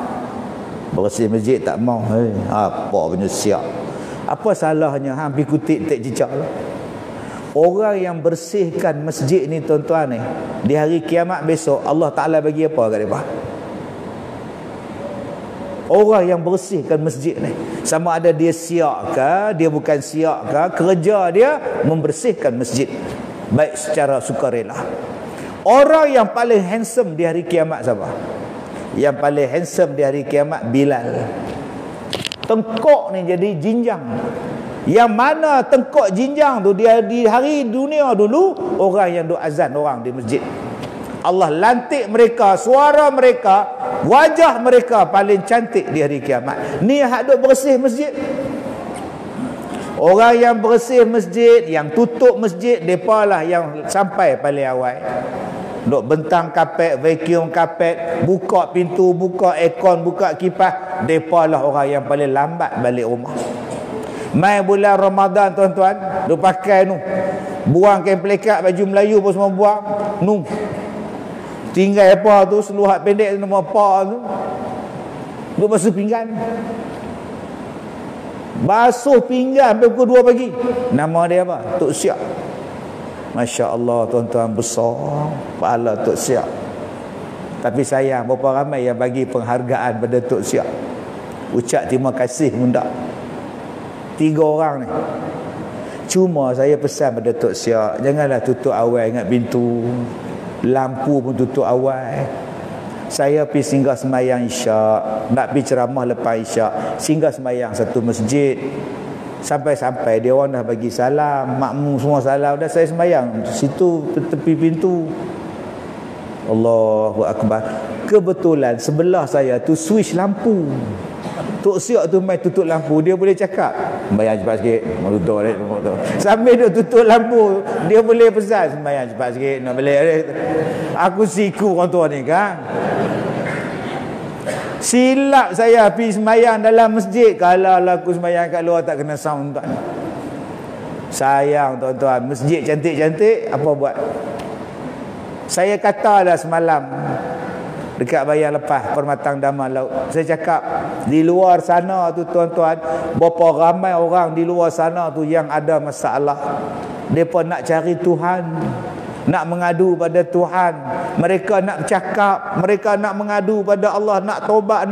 Speaker 1: bersih masjid tak mau. Apa punya siap. Apa salahnya hampir kutip Tek Cicak lah. Orang yang bersihkan masjid ni tuan-tuan ni, di hari kiamat besok Allah Ta'ala bagi apa kat mereka? Orang yang bersihkan masjid ni, sama ada dia siap ke, dia bukan siap ke, kerja dia membersihkan masjid, baik secara sukarela. Orang yang paling handsome di hari kiamat siapa? Yang paling handsome di hari kiamat Bilal. Tengkok ni jadi jinjang. Yang mana tengkok jinjang tu, dia di hari dunia dulu orang yang duk azan orang di masjid. Allah lantik mereka, suara mereka, wajah mereka paling cantik di hari kiamat. Ni hak duk bersih masjid. Orang yang bersih masjid, yang tutup masjid, depa lah yang sampai paling awal. Duk bentang kapet, vacuum kapet, buka pintu, buka aircon, buka kipas, depa lah orang yang paling lambat balik rumah. Mai bulan Ramadan tuan-tuan, duk pakai nu, buang kain pelekat, baju Melayu pun semua buang. Tinggal apa tu, seluhat pendek nama apa tu, duk basuh pinggan. Basuh pinggan sampai pukul 2 pagi. Nama dia apa? Tok Siak. Masya Allah tuan-tuan, besar pahala Tok Siak. Tapi sayang, berapa ramai yang bagi penghargaan pada Tok Siak. Ucap terima kasih pun tak. 3 orang ni. Cuma saya pesan pada Tok Siak, janganlah tutup awal ingat pintu. Lampu pun tutup awal. Saya pergi singgah semayang isyak, nak pergi ceramah lepas isyak, singgah semayang satu masjid. Sampai-sampai dia orang dah bagi salam, makmum semua salam, dah saya semayang situ tepi pintu. Allahu Akbar. Kebetulan sebelah saya tu switch lampu. Tok Siak tu main tutup lampu, dia boleh cakap, sembayang cepat sikit, tutup balik. Sambil dia tutup lampu, dia boleh pesan, sembayang cepat sikit, nak balik. Aku siku orang tua ni kan. Silap saya pergi sembayang dalam masjid. Kalau aku sembayang kat luar tak kena sound tuan. Sayang tuan-tuan, masjid cantik-cantik, apa buat? Saya kata dah semalam dekat bayang lepas Permatang Daman Laut, saya cakap di luar sana tu tuan-tuan, berapa ramai orang di luar sana tu yang ada masalah. Mereka nak cari Tuhan, nak mengadu pada Tuhan, mereka nak bercakap, mereka nak mengadu pada Allah, nak tobat,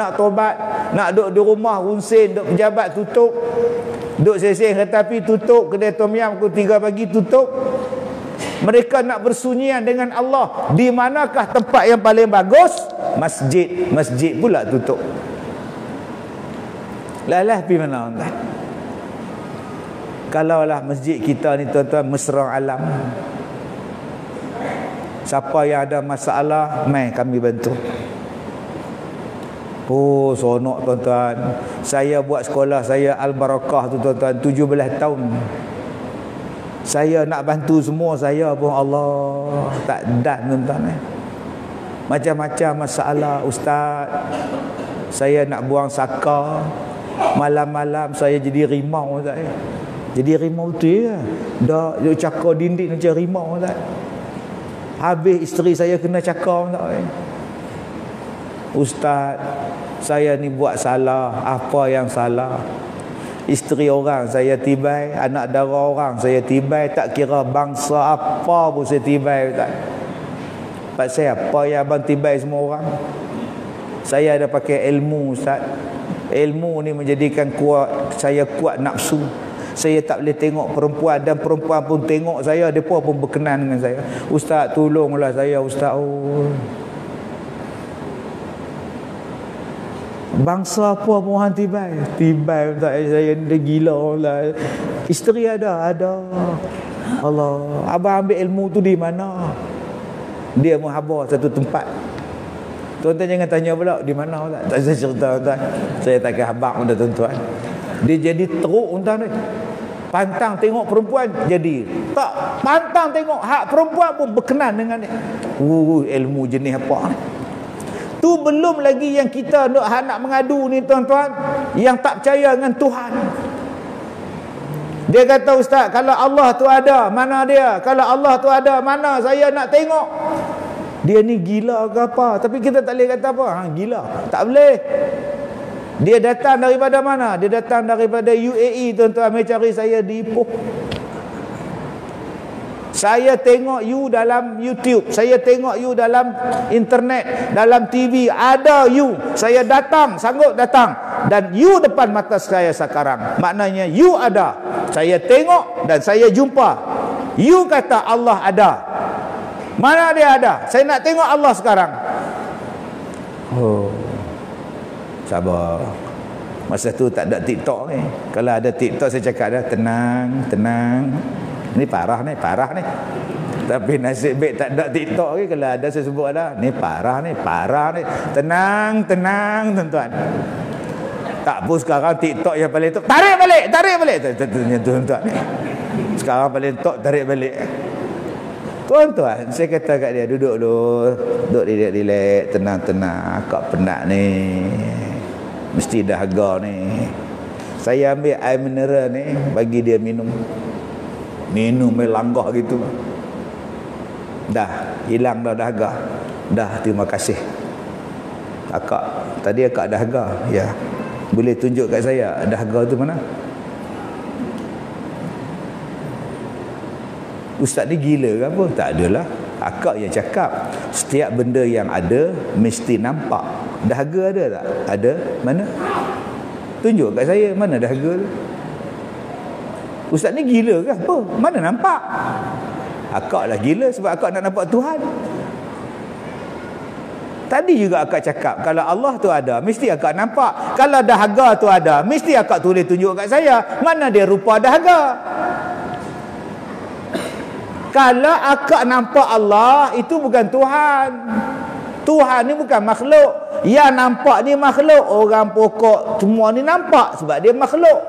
Speaker 1: nak duduk di rumah runsin, duduk pejabat tutup, duduk seseng kereta api tutup, kedai tom yam pukul 3 pagi tutup. Mereka nak bersunyian dengan Allah. Di manakah tempat yang paling bagus? Masjid. Masjid pula tutup. Lah pergi mana tuan? Kalaulah masjid kita ni tuan-tuan mesra alam, siapa yang ada masalah, mai kami bantu. Oh, seronok tuan-tuan. Saya buat sekolah saya Al-Barakah tu tuan-tuan 17 tahun. Saya nak bantu semua saya pun Allah tak dan tuan-tuan. Macam-macam masalah ustaz. Saya nak buang saka, malam-malam saya jadi rimau ustaz. Jadi rimau tu ya. Dah dia cakar dinding macam rimau ustaz. Habis isteri saya kena cakar ustaz. Ustaz, saya ni buat salah, apa yang salah? Isteri orang saya tibai, anak dara orang saya tibai, tak kira bangsa apa pun saya tibai ustaz. Pak saya apa yang abang tibai semua orang? Saya ada pakai ilmu ustaz. Ilmu ni menjadikan saya kuat nafsu. Saya tak boleh tengok perempuan, dan perempuan pun tengok saya, mereka pun berkenan dengan saya. Ustaz, tolonglah saya, Ustaz. Oh. Bangsa apa pun tibai. Tibai tak, saya ni gila lah. Isteri ada. Allah, abang ambil ilmu tu di mana? Dia menghabar satu tempat. Tuan-tuan jangan tanya pula di mana tak. Tak saya cerita tuan. Saya takkan habaq pada tuan-tuan. Dia jadi teruk tuan ni. Pantang tengok perempuan jadi. Tak pantang tengok hak perempuan pun berkenan dengan dia. Ilmu jenis apa ni? Tu belum lagi yang kita nak mengadu ni tuan-tuan, yang tak percaya dengan Tuhan. Dia kata, Ustaz, kalau Allah tu ada, mana dia? Kalau Allah tu ada, mana saya nak tengok? Dia ni gila ke apa? Tapi kita tak boleh kata apa. Gila. Tak boleh. Dia datang daripada mana? Dia datang daripada UAE, tuan-tuan. Mereka cari saya di Ipoh. Saya tengok you dalam YouTube, saya tengok you dalam internet, dalam TV, ada you. Saya datang, sanggup datang, dan you depan mata saya sekarang. Maknanya you ada. Saya tengok dan saya jumpa. You kata Allah ada. Mana dia ada? Saya nak tengok Allah sekarang. Oh, sabar. Masa tu tak ada TikTok ni. Kalau ada TikTok saya cakap dah, tenang. Ni parah ni. Tapi nasib baik tak ada TikTok ni. Kalau ada saya sebut dah, ni parah ni. Tenang tuan-tuan. Tak pun sekarang TikTok yang paling top, tarik balik. Tuan-tuan. Sekarang paling top, tarik balik. Tuan-tuan, saya kata kat dia, duduk relax, tenang. Akak penat ni. Mesti dahaga ni. Saya ambil air mineral ni, bagi dia minum melanggah gitu. Dah hilang dah dahaga. Dah, terima kasih akak. Tadi akak dahaga. Ya, boleh tunjuk kat saya dahaga tu mana? Ustaz ni gila ke apa? Tak adalah. Akak yang cakap setiap benda yang ada mesti nampak. Dahaga ada tak? Ada. Mana? Tunjuk kat saya mana dahaga tu. Ustaz ni gila ke apa? Mana nampak? Akak lah gila sebab akak nak nampak Tuhan. Tadi juga akak cakap, kalau Allah tu ada, mesti akak nampak. Kalau dahaga tu ada, mesti akak tulis tunjuk kat saya. Mana dia rupa dahaga? Kalau akak nampak Allah, itu bukan Tuhan. Tuhan ni bukan makhluk. Yang nampak ni makhluk. Orang pokok semua ni nampak sebab dia makhluk.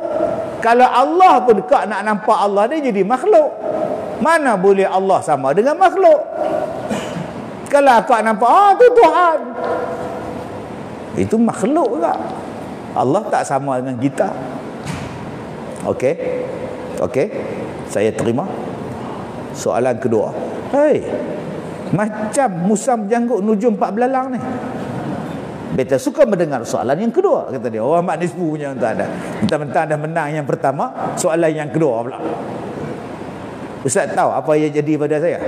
Speaker 1: Kalau Allah pun dekat nak nampak Allah, dia jadi makhluk. Mana boleh Allah sama dengan makhluk? Kalau akak nampak, tu Tuhan. Itu makhluk tak? Allah tak sama dengan kita. Okey? Saya terima. Soalan kedua. Macam musam janggut nujum 4 belalang ni. Beta suka mendengar soalan yang kedua, kata dia. Orang mak nisbu punya tak ada. Mentang-mentang dah menang yang pertama, soalan yang kedua pula. Ustaz tahu apa yang jadi pada saya?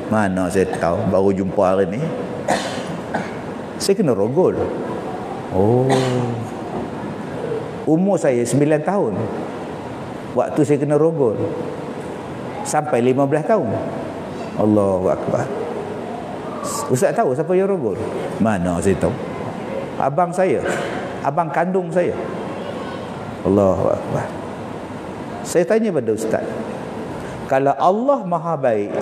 Speaker 1: Mana saya tahu, baru jumpa hari ni. Saya kena rogol. Oh. Umur saya 9 tahun. Waktu saya kena rogol. Sampai 15 tahun. Allahu Akbar. Ustaz tahu siapa yang rogol? Mana saya tahu. Abang saya, abang kandung saya. Allahu Akbar. Saya tanya pada Ustaz, kalau Allah Maha Baik,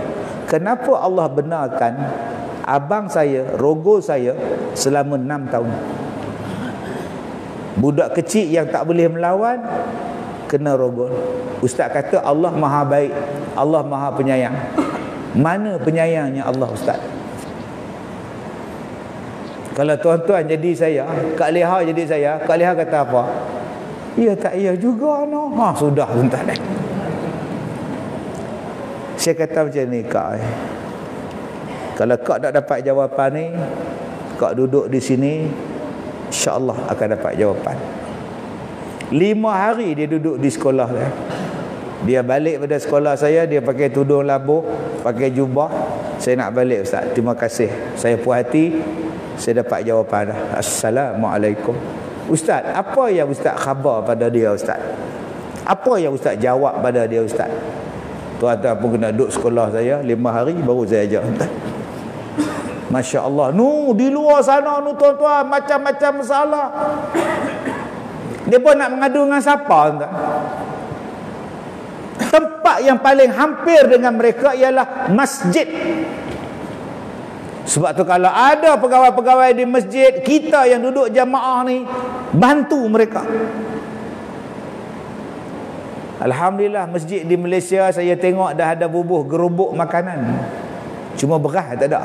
Speaker 1: kenapa Allah benarkan abang saya rogol saya selama 6 tahun? Budak kecil yang tak boleh melawan kena rogol. Ustaz kata Allah Maha Baik, Allah Maha Penyayang. Mana penyayangnya Allah, Ustaz? Kalau tuan-tuan jadi saya, Kak Leha jadi saya, Kak Leha kata apa? Ya tak ya juga no. Sudah tuan-tuan. Saya kata macam ni, Kak. Kalau Kak tak dapat jawapan ni, Kak duduk di sini, insya-Allah akan dapat jawapan. 5 hari dia duduk di sekolah dia. Dia balik pada sekolah saya, dia pakai tudung labuh, pakai jubah. Saya nak balik, Ustaz. Terima kasih. Saya puas hati. Saya dapat jawapan dah. Assalamualaikum. Ustaz, apa yang Ustaz khabar pada dia, Ustaz? Apa yang ustaz jawab pada dia ustaz? Tuan-tuan pun kena duduk sekolah saya 5 hari baru saya ajar tuan. Masya Allah. Di luar sana tuan-tuan macam-macam masalah. Dia pun nak mengadu dengan siapa tuan? Tempat yang paling hampir dengan mereka ialah masjid. Sebab tu kalau ada pegawai-pegawai di masjid, kita yang duduk jamaah ni bantu mereka. Alhamdulillah, masjid di Malaysia saya tengok dah ada bubuh gerubuk makanan. Cuma beras tak ada.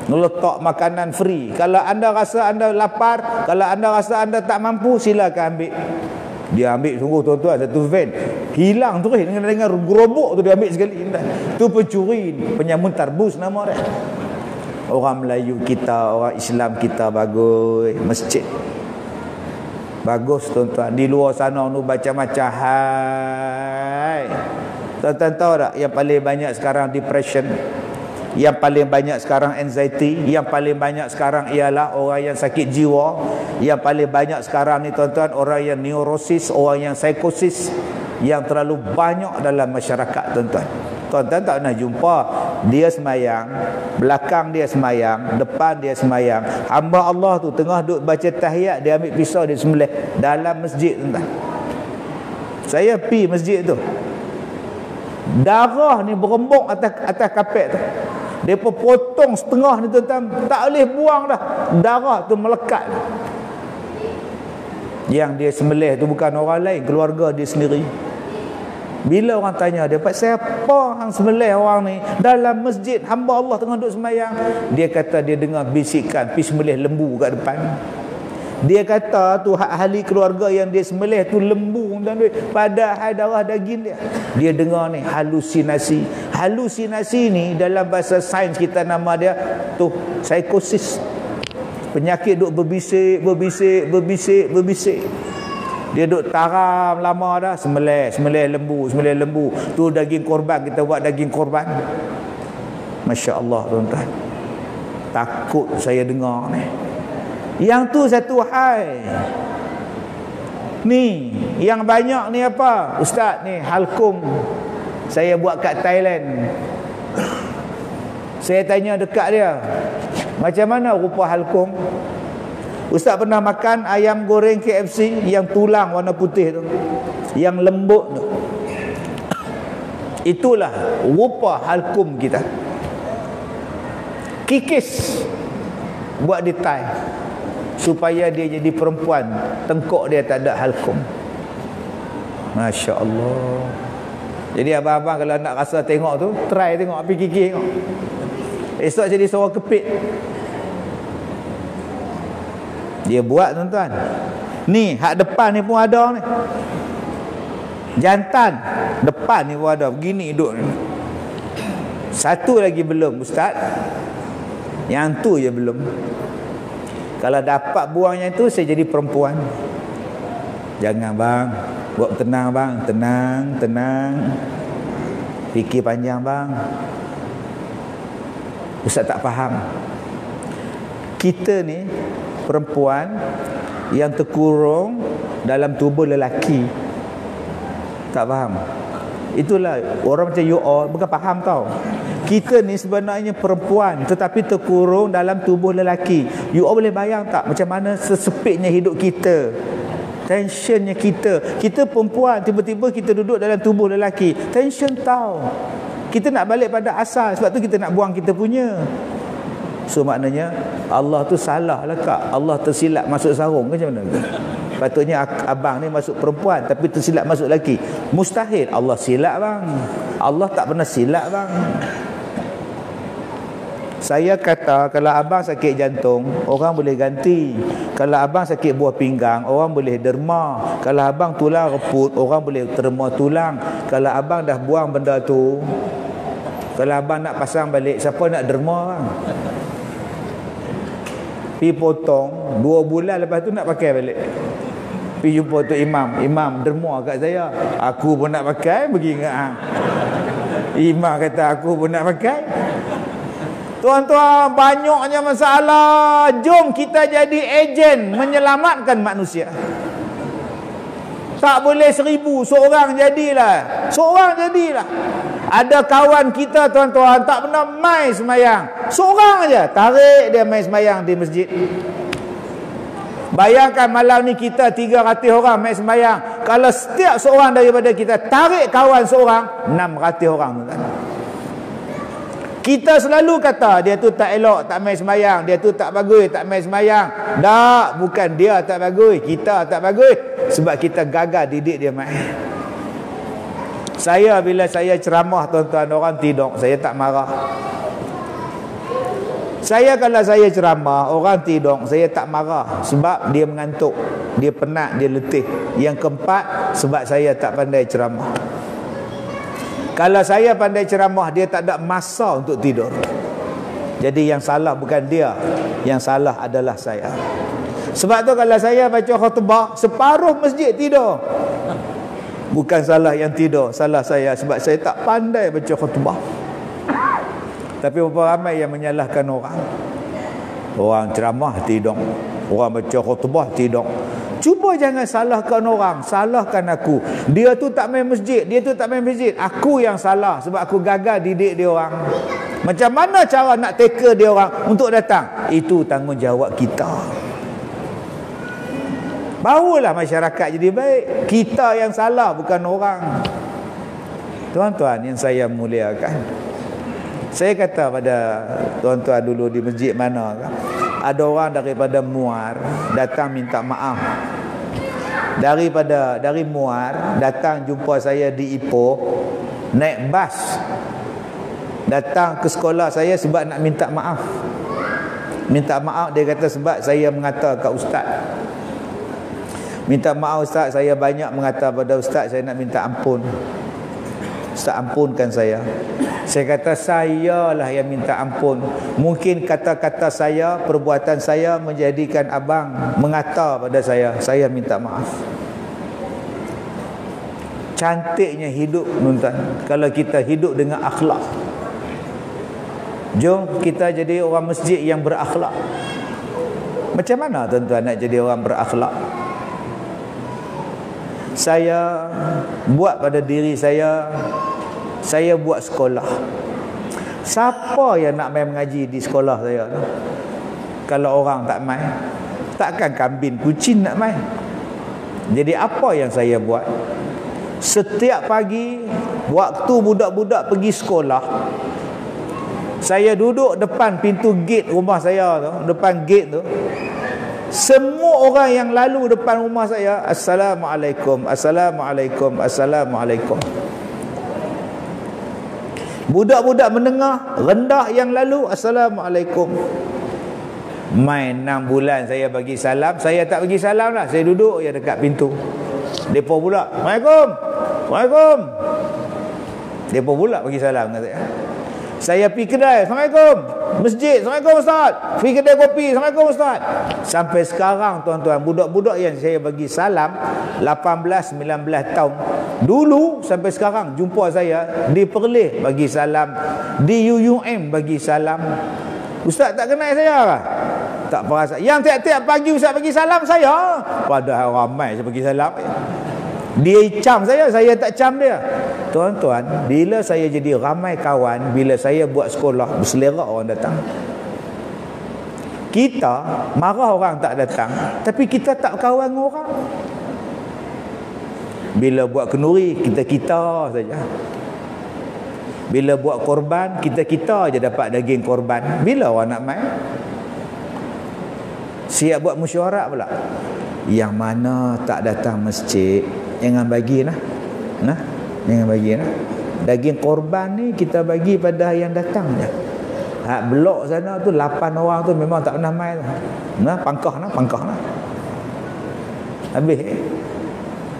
Speaker 1: Letak makanan free. Kalau anda rasa anda lapar, kalau anda rasa anda tak mampu, silakan ambil. Dia ambil sungguh tuan-tuan, satu van hilang terus dengan gerobok tu dia ambil sekali. Tu pencuri, penyamun tarbus nama dia. Orang Melayu kita, orang Islam kita bagus. Masjid bagus tuan-tuan. Di luar sana tu macam-macam hai. Tuan-tuan tahu tak yang paling banyak sekarang depression, yang paling banyak sekarang anxiety, yang paling banyak sekarang ialah orang yang sakit jiwa, yang paling banyak sekarang ni tuan-tuan orang yang neurosis, orang yang psikosis, yang terlalu banyak dalam masyarakat tuan-tuan. Tuan-tuan tak pernah jumpa dia semayang, belakang dia semayang, depan dia semayang, hamba Allah tu tengah duduk baca tahiyat, dia ambil pisau dia sembelih dalam masjid tuan-tuan. Saya pergi masjid tu, darah ni berembuk atas kapet tu. Mereka potong setengah ni tuan-tuan, tak boleh buang dah, darah tu melekat. Yang dia sembelih tu bukan orang lain, keluarga dia sendiri. Bila orang tanya dia, "Pak, siapa hang sembelih orang ni dalam masjid, hamba Allah tengah duduk sembahyang?" Dia kata dia dengar bisikan, "Pergi sembelih lembu kat depan." Dia kata tu ahli keluarga yang dia sembelih tu lembu dan padahal darah daging dia. Dia dengar ni halusinasi. Halusinasi ni dalam bahasa sains kita nama dia tu psikosis. Penyakit duk berbisik. Dia duk taram lama dah, sembelih lembu. Tu daging korban, kita buat daging korban. Masya Allah tuan-tuan. Takut saya dengar ni. Yang tu satu hal. Ni yang banyak ni apa? Ustaz ni halkum saya buat kat Thailand. Saya tanya dekat dia, macam mana rupa halkum? Ustaz pernah makan ayam goreng KFC yang tulang warna putih tu, yang lembut tu? Itulah rupa halkum kita. Kikis buat di Thai supaya dia jadi perempuan, tengkok dia tak ada halkum. Masya Allah. Jadi abang-abang kalau nak rasa tengok tu, try tengok, pergi kikis tengok. Esok jadi seorang kepit. Dia buat tuan-tuan. Ni hak depan ni pun ada ni. Jantan depan ni pun ada, begini duduk ni. Satu lagi belum ustaz. Yang tu je belum. Kalau dapat buangnya itu, saya jadi perempuan. Jangan bang, buat tenang bang, tenang. Fikir panjang bang. Ustaz tak faham. Kita ni perempuan yang terkurung dalam tubuh lelaki. Tak faham. Itulah orang macam you all bukan faham tau. Kita ni sebenarnya perempuan tetapi terkurung dalam tubuh lelaki. You all boleh bayang tak macam mana sesepitnya hidup kita, tensionnya kita. Kita perempuan, tiba-tiba kita duduk dalam tubuh lelaki. Tension tau. Kita nak balik pada asal, sebab tu kita nak buang kita punya. So maknanya Allah tu salah lah kak. Allah tersilap masuk sarung ke macam mana? Patutnya abang ni masuk perempuan tapi tersilap masuk lelaki. Mustahil. Allah silap bang. Allah tak pernah silap bang. Saya kata kalau abang sakit jantung, orang boleh ganti. Kalau abang sakit buah pinggang, orang boleh derma. Kalau abang tulang reput, orang boleh terma tulang. Kalau abang dah buang benda tu, kalau abang nak pasang balik, siapa nak derma bang? Pergi potong 2 bulan lepas tu nak pakai balik. Pergi jumpa tu imam derma kat saya. Aku pun nak pakai, pergi ingat hang. Imam kata aku pun nak pakai. Tuan-tuan, banyaknya masalah. Jom kita jadi ejen menyelamatkan manusia. Tak boleh 1000, seorang jadilah. Seorang jadilah. Ada kawan kita tuan-tuan tak pernah mai semayang. Seorang aja tarik dia mai semayang di masjid. Bayangkan malam ni kita 300 orang mai semayang. Kalau setiap seorang daripada kita tarik kawan seorang, 600 orang. Kita selalu kata dia tu tak elok, tak mai semayang, dia tu tak bagus, tak mai semayang. Tak, bukan dia tak bagus, kita tak bagus. Sebab kita gagal didik dia mai. Saya bila saya ceramah tuan-tuan, orang tidur, saya tak marah. Saya kalau saya ceramah, orang tidur, saya tak marah. Sebab dia mengantuk, dia penat, dia letih. Yang keempat, sebab saya tak pandai ceramah. Kalau saya pandai ceramah, dia tak ada masa untuk tidur. Jadi yang salah bukan dia, yang salah adalah saya. Sebab tu kalau saya baca khutbah, separuh masjid tidur. Bukan salah yang tidur, salah saya. Sebab saya tak pandai baca khutbah. Tapi berapa ramai yang menyalahkan orang. Orang ceramah tidur, orang baca khutbah tidur. Cuba jangan salahkan orang, salahkan aku. Dia tu tak main masjid, dia tu tak main masjid. Aku yang salah sebab aku gagal didik dia orang. Macam mana cara nak tackle dia orang untuk datang? Itu tanggungjawab kita. Barulah masyarakat jadi baik. Kita yang salah, bukan orang. Tuan-tuan yang saya muliakan, saya kata pada tuan-tuan dulu di masjid mana, ada orang daripada Muar datang minta maaf. Dari Muar datang jumpa saya di Ipoh, naik bas datang ke sekolah saya sebab nak minta maaf. Minta maaf, dia kata sebab saya mengata kat ustaz. Minta maaf ustaz, saya banyak mengata pada ustaz, saya nak minta ampun. Ustaz ampunkan saya. Saya kata saya lah yang minta ampun. Mungkin kata-kata saya, perbuatan saya menjadikan abang mengata pada saya. Saya minta maaf. Cantiknya hidup tuan-tuan kalau kita hidup dengan akhlak. Jom kita jadi orang masjid yang berakhlak. Macam mana tuan-tuan nak jadi orang berakhlak? Saya buat pada diri saya buat sekolah. Siapa yang nak main mengaji di sekolah saya tu? Kalau orang tak main, takkan kambing kucing nak main. Jadi apa yang saya buat? Setiap pagi waktu budak-budak pergi sekolah, saya duduk depan pintu gate rumah saya tu, depan gate tu. Semua orang yang lalu depan rumah saya, Assalamualaikum, Assalamualaikum, Assalamualaikum. Budak-budak menengah, rendah yang lalu, Assalamualaikum. Main 6 bulan saya bagi salam, saya tak bagi salam lah. Saya duduk je dekat pintu. Mereka pula, Assalamualaikum, Assalamualaikum. Mereka pula bagi salam dengan saya. Saya pergi kedai, Assalamualaikum. Masjid, Assalamualaikum Ustaz. Pergi kedai kopi, Assalamualaikum Ustaz. Sampai sekarang tuan-tuan, budak-budak yang saya bagi salam 18-19 tahun dulu sampai sekarang jumpa saya di Perlis bagi salam, di UUM bagi salam. Ustaz tak kenal saya kah? Tak perasan. Yang tiap-tiap pagi Ustaz bagi salam saya, padahal ramai saya bagi salam. Dia cam saya tak cam dia. Tuan-tuan, bila saya jadi ramai kawan, bila saya buat sekolah, berselerak orang datang. Kita marah orang tak datang, tapi kita tak kawan dengan orang. Bila buat kenduri, kita saja. Bila buat korban, kita je dapat daging korban. Bila orang nak main? Siap buat mesyuarat pula. Yang mana tak datang masjid, jangan bagi lah. Jangan bagi lah. Daging korban ni kita bagi pada yang datang je. Blok sana tu 8 orang tu memang tak pernah main. Pangkah lah. Habis.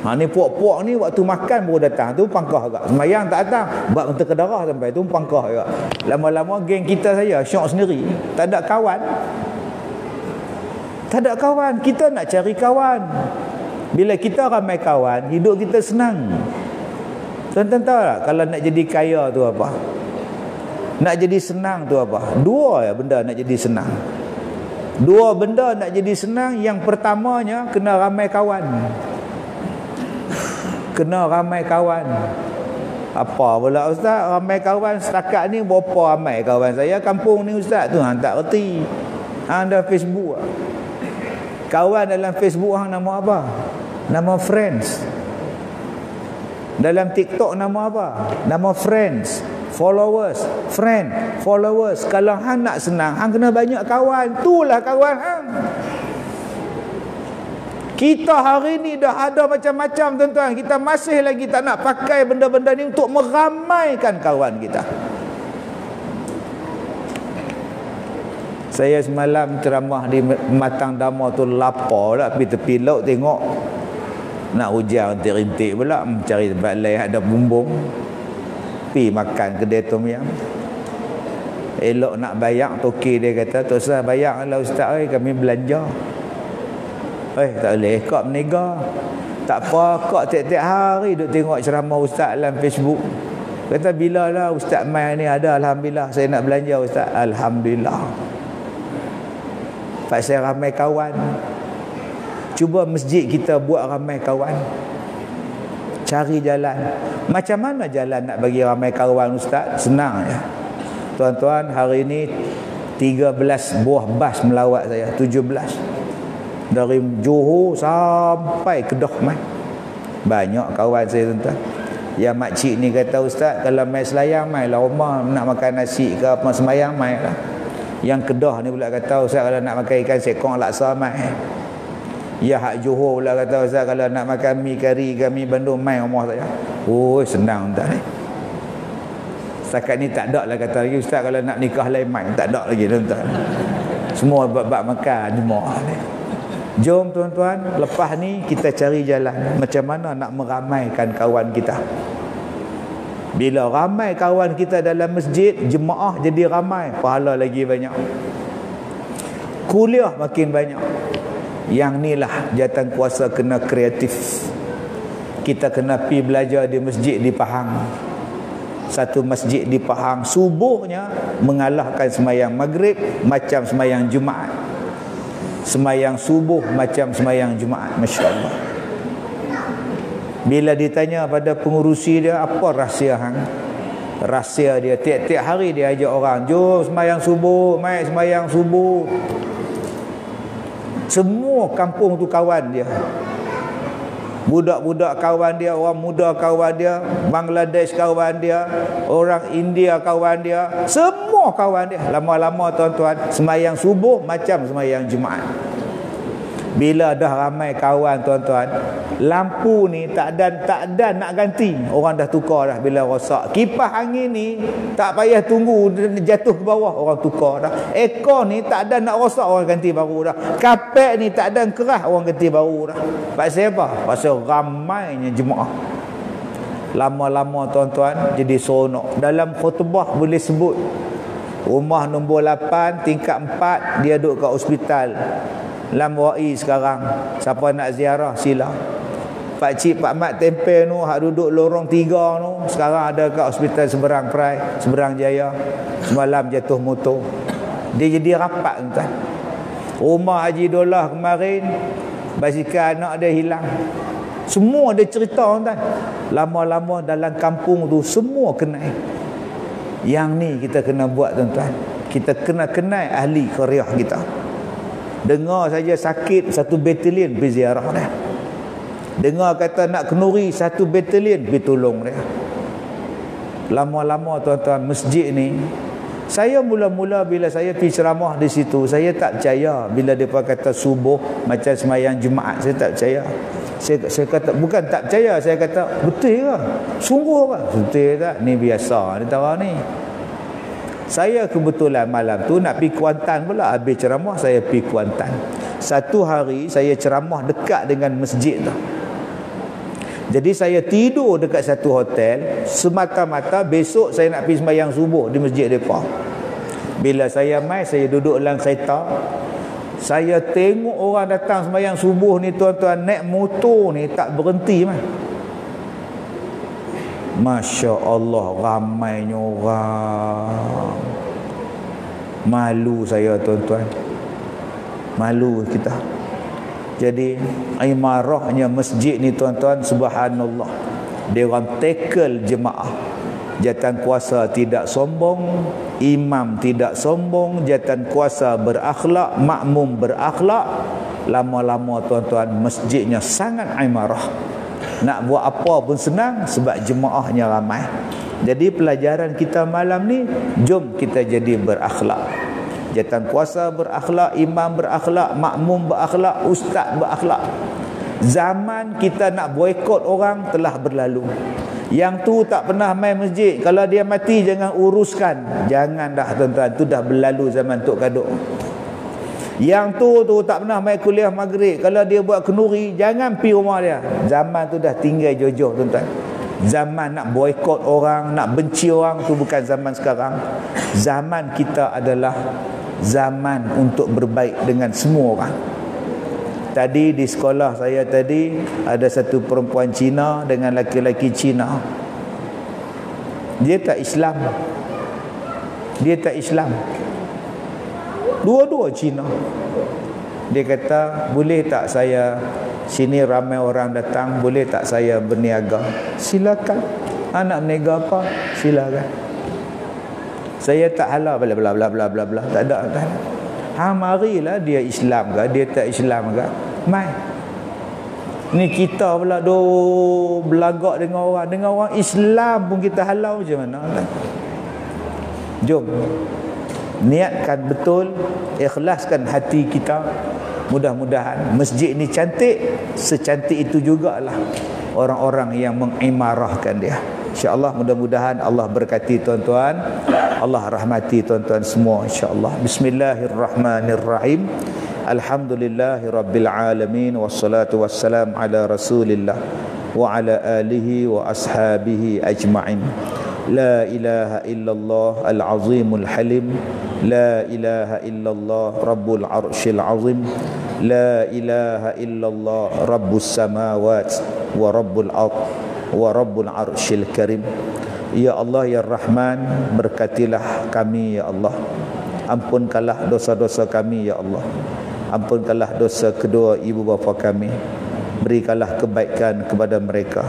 Speaker 1: Ni puak-puak ni waktu makan baru datang, tu pangkah agak. Semayang tak datang, bab mentah ke darah sampai tu pangkah agak. Lama-lama geng kita saya syok sendiri, tak ada kawan. Tak ada kawan, kita nak cari kawan. Bila kita ramai kawan, hidup kita senang. Tuan-tuan tahu tak kalau nak jadi kaya tu apa? Nak jadi senang tu apa? Dua benda nak jadi senang. Dua benda nak jadi senang. Yang pertamanya kena ramai kawan. Kena ramai kawan. Apa pula ustaz, ramai kawan setakat ni berapa ramai kawan saya kampung ni ustaz tu hang tak reti. Hang ada Facebook. Kawan dalam Facebook hang nama apa? Nama friends. Dalam TikTok nama apa? Nama friends. Followers, friend, followers. Kalau hang nak senang, hang kena banyak kawan. Itulah kawan hang. Kita hari ni dah ada macam-macam tuan-tuan. Kita masih lagi tak nak pakai benda-benda ni untuk meramaikan kawan kita. Saya semalam ceramah di Matang Dama tu lapar lah, pergi tepi laut tengok nak hujan rintik-rintik pula, cari tempat lain ada bumbung. Pergi makan kedai tom yam. Elok nak bayar, toki dia kata, "Tak usah bayar lah ustaz, kami belanja." Tak boleh kau meniaga. Tak apa, kau tiap-tiap hari duk tengok ceramah ustaz dalam Facebook. Kata bila lah ustaz mai ni ada, alhamdulillah saya nak belanja ustaz. Alhamdulillah. Pak saya ramai kawan. Cuba masjid kita buat ramai kawan. Cari jalan. Macam mana jalan nak bagi ramai kawan ustaz? Senang ya. Tuan-tuan, hari ni 13 buah bas melawat saya, 17. Dari Johor sampai Kedah mai. Banyak kawan saya tuan-tuan. Yang makcik ni kata ustaz, kalau mai Selayang mai lah rumah nak makan nasi ke apa semayang mai lah. Yang Kedah ni pula kata ustaz, kalau nak makan ikan sekong laksa mai. Ya hak Johor pula kata ustaz, kalau nak makan mi kari ke mi Bandung mai rumah saya. Oh senang tuan ni. Setakat ni tak ada lah kata lagi ustaz, kalau nak nikah lain mai tak ada lagi tuan-tuan. Semua bab-bab makan semua ni. Jom tuan-tuan, lepas ni kita cari jalan macam mana nak meramaikan kawan kita. Bila ramai kawan kita dalam masjid, jemaah jadi ramai, pahala lagi banyak. Kuliah makin banyak. Yang ni lah jawatan kuasa kena kreatif. Kita kena pi belajar di masjid di Pahang. Satu masjid di Pahang subuhnya mengalahkan semayang maghrib macam semayang Jumaat. Semayang subuh macam semayang Jumaat. Masya Allah. Bila ditanya pada pengurusi dia, apa rahsia hang? Rahsia dia, tiap-tiap hari dia ajak orang, jom semayang subuh, mai semayang subuh. Semua kampung tu kawan dia. Budak-budak kawan dia, orang muda kawan dia, Bangladesh kawan dia, orang India kawan dia, semua kawan dia. Lama-lama tuan-tuan, semayang subuh macam semayang Jumaat. Bila dah ramai kawan tuan-tuan, lampu ni tak ada nak ganti. Orang dah tukar dah bila rosak. Kipas angin ni tak payah tunggu jatuh ke bawah, orang tukar dah. Ekor ni tak ada nak rosak, orang ganti baru dah. Kapek ni tak ada kerah, orang ganti baru dah. Pasal apa? Pasal ramainya jemaah. Lama-lama tuan-tuan jadi seronok. Dalam khutbah boleh sebut rumah nombor 8 tingkat 4, dia duduk kat hospital Lam Wai sekarang. Siapa nak ziarah sila. Pak Cik Pak Mat Tempel tu hak duduk lorong 3 tu sekarang ada kat hospital Seberang Perai, Seberang Jaya. Semalam jatuh motor. Dia jadi rapat tuan. Rumah Haji Dolah kemarin basikal anak dia hilang. Semua ada cerita tuan. Lama-lama dalam kampung tu semua kenal. Yang ni kita kena buat tuan-tuan. Kita kena kenal ahli qaryah kita. Dengar saja sakit 1 batalion pergi ziarah dia. Dengar kata nak kenuri 1 batalion pergi tolong dia. Lama-lama tuan-tuan, masjid ni, saya mula-mula bila saya pergi ceramah di situ, saya tak percaya bila mereka kata subuh macam semayang Jumaat. Saya tak percaya. Saya kata bukan tak percaya, saya kata betul ke? Sungguh ke? Betul tak? Ni biasa ni tahu ni. Saya kebetulan malam tu nak pergi Kuantan pula. Habis ceramah saya pergi Kuantan. Satu hari saya ceramah dekat dengan masjid tu. Jadi saya tidur dekat satu hotel semata-mata besok saya nak pergi sembahyang subuh di masjid mereka. Bila saya mai, saya duduk dalam kereta. Saya tengok orang datang sembahyang subuh ni tuan-tuan, naik motor ni tak berhenti mah. Masya Allah, ramainya orang. Malu saya tuan-tuan. Malu kita. Jadi imarahnya masjid ni tuan-tuan, subhanallah, dia orang tackle jemaah. Jatan kuasa tidak sombong, imam tidak sombong, jatan kuasa berakhlak, makmum berakhlak. Lama-lama tuan-tuan, masjidnya sangat imarah. Nak buat apa pun senang sebab jemaahnya ramai. Jadi pelajaran kita malam ni, jom kita jadi berakhlak. Jatan kuasa berakhlak, imam berakhlak, makmum berakhlak, ustaz berakhlak. Zaman kita nak boikot orang telah berlalu. Yang tu tak pernah main masjid, kalau dia mati jangan uruskan. Jangan dah tuan-tuan, tu dah berlalu zaman Tok Kaduk. Yang tu tak pernah main kuliah maghrib, kalau dia buat kenduri jangan pi rumah dia. Zaman tu dah tinggal jojoh tuan-tuan. Zaman nak boikot orang, nak benci orang, tu bukan zaman sekarang. Zaman kita adalah zaman untuk berbaik dengan semua orang. Tadi di sekolah saya tadi ada satu perempuan Cina dengan laki-laki Cina. Dia tak Islam. Dua-dua Cina. Dia kata, boleh tak saya, sini ramai orang datang, boleh tak saya berniaga? Silakan. Nak berniaga apa? Silakan. Saya tak halal, bla bla bla bla bla bla. Tak ada. Marilah dia Islam ke, dia tak Islam ke, mai. Ni kita pula belagak dengan orang Islam pun kita halau macam mana? Jom niatkan betul, ikhlaskan hati kita. Mudah-mudahan masjid ni cantik, secantik itu jugalah orang-orang yang mengimarahkan dia. InsyaAllah, mudah-mudahan Allah berkati tuan-tuan, Allah rahmati tuan-tuan semua insyaAllah. Bismillahirrahmanirrahim. Alhamdulillahirabbil alamin, wassalatu wassalam ala Rasulillah wa ala alihi wa ashabihi ajma'in. La ilaha illallah al-azimul halim, la ilaha illallah rabbul arshil azim, la ilaha illallah rabbus samawat wa rabbul ard wa rabbul arshil karim. Ya Allah ya Rahman, berkatilah kami ya Allah. Ampunkanlah dosa-dosa kami ya Allah. Ampunkanlah dosa kedua ibu bapa kami. Berikanlah kebaikan kepada mereka,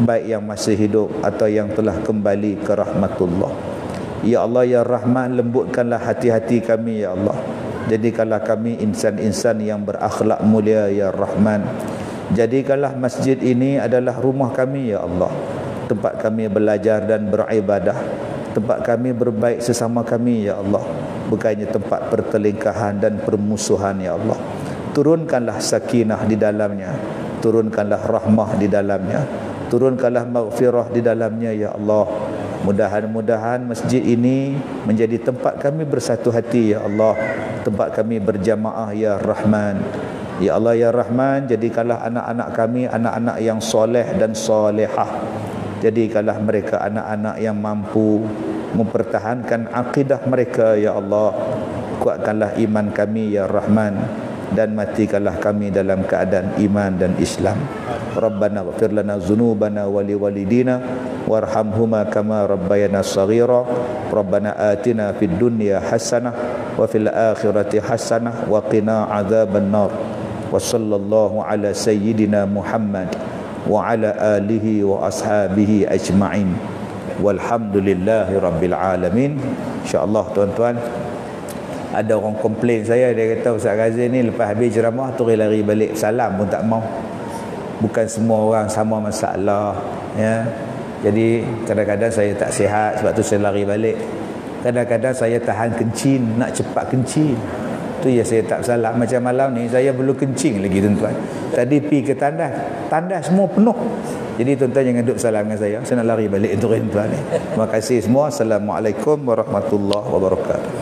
Speaker 1: baik yang masih hidup atau yang telah kembali ke rahmatullah. Ya Allah ya Rahman, lembutkanlah hati-hati kami ya Allah. Jadikanlah kami insan-insan yang berakhlak mulia ya Rahman. Jadikanlah masjid ini adalah rumah kami ya Allah, tempat kami belajar dan beribadah, tempat kami berbaik sesama kami ya Allah, bukannya tempat pertelingkahan dan permusuhan ya Allah. Turunkanlah sakinah di dalamnya, turunkanlah rahmah di dalamnya, turunkanlah maghfirah di dalamnya ya Allah. Mudah-mudahan masjid ini menjadi tempat kami bersatu hati ya Allah, tempat kami berjamaah ya Rahman. Ya Allah ya Rahman, jadikanlah anak-anak kami anak-anak yang soleh dan solehah. Jadikanlah mereka anak-anak yang mampu mempertahankan akidah mereka ya Allah. Kuatkanlah iman kami ya Rahman, dan matikanlah kami dalam keadaan iman dan Islam. Rabbana ighfir lana dzunubana wa liwalidina warhamhuma kama rabbayana shaghira. Rabbana atina fid dunya hasanah wa fil akhirati hasanah wa qina adzaban nar. Wa sallallahu ala sayyidina Muhammad wa ala alihi wa ashabihi ajma'in. Walhamdulillahi rabbil alamin. InsyaAllah tuan-tuan, ada orang komplain saya, dia kata Ustaz Ghazal ni lepas habis ceramah tu lari balik, salam pun tak mau. Bukan semua orang sama masalah ya. Jadi kadang-kadang saya tak sihat, sebab tu saya lari balik. Kadang-kadang saya tahan kencing, nak cepat kencing, tu ya saya tak salah. Macam malam ni saya belum kencing lagi tuan-tuan. Tadi pi ke tandas, tandas semua penuh. Jadi tuan-tuan jangan duduk salam dengan saya nak lari balik tuan-tuan ni. Terima kasih semua. Assalamualaikum warahmatullahi wabarakatuh.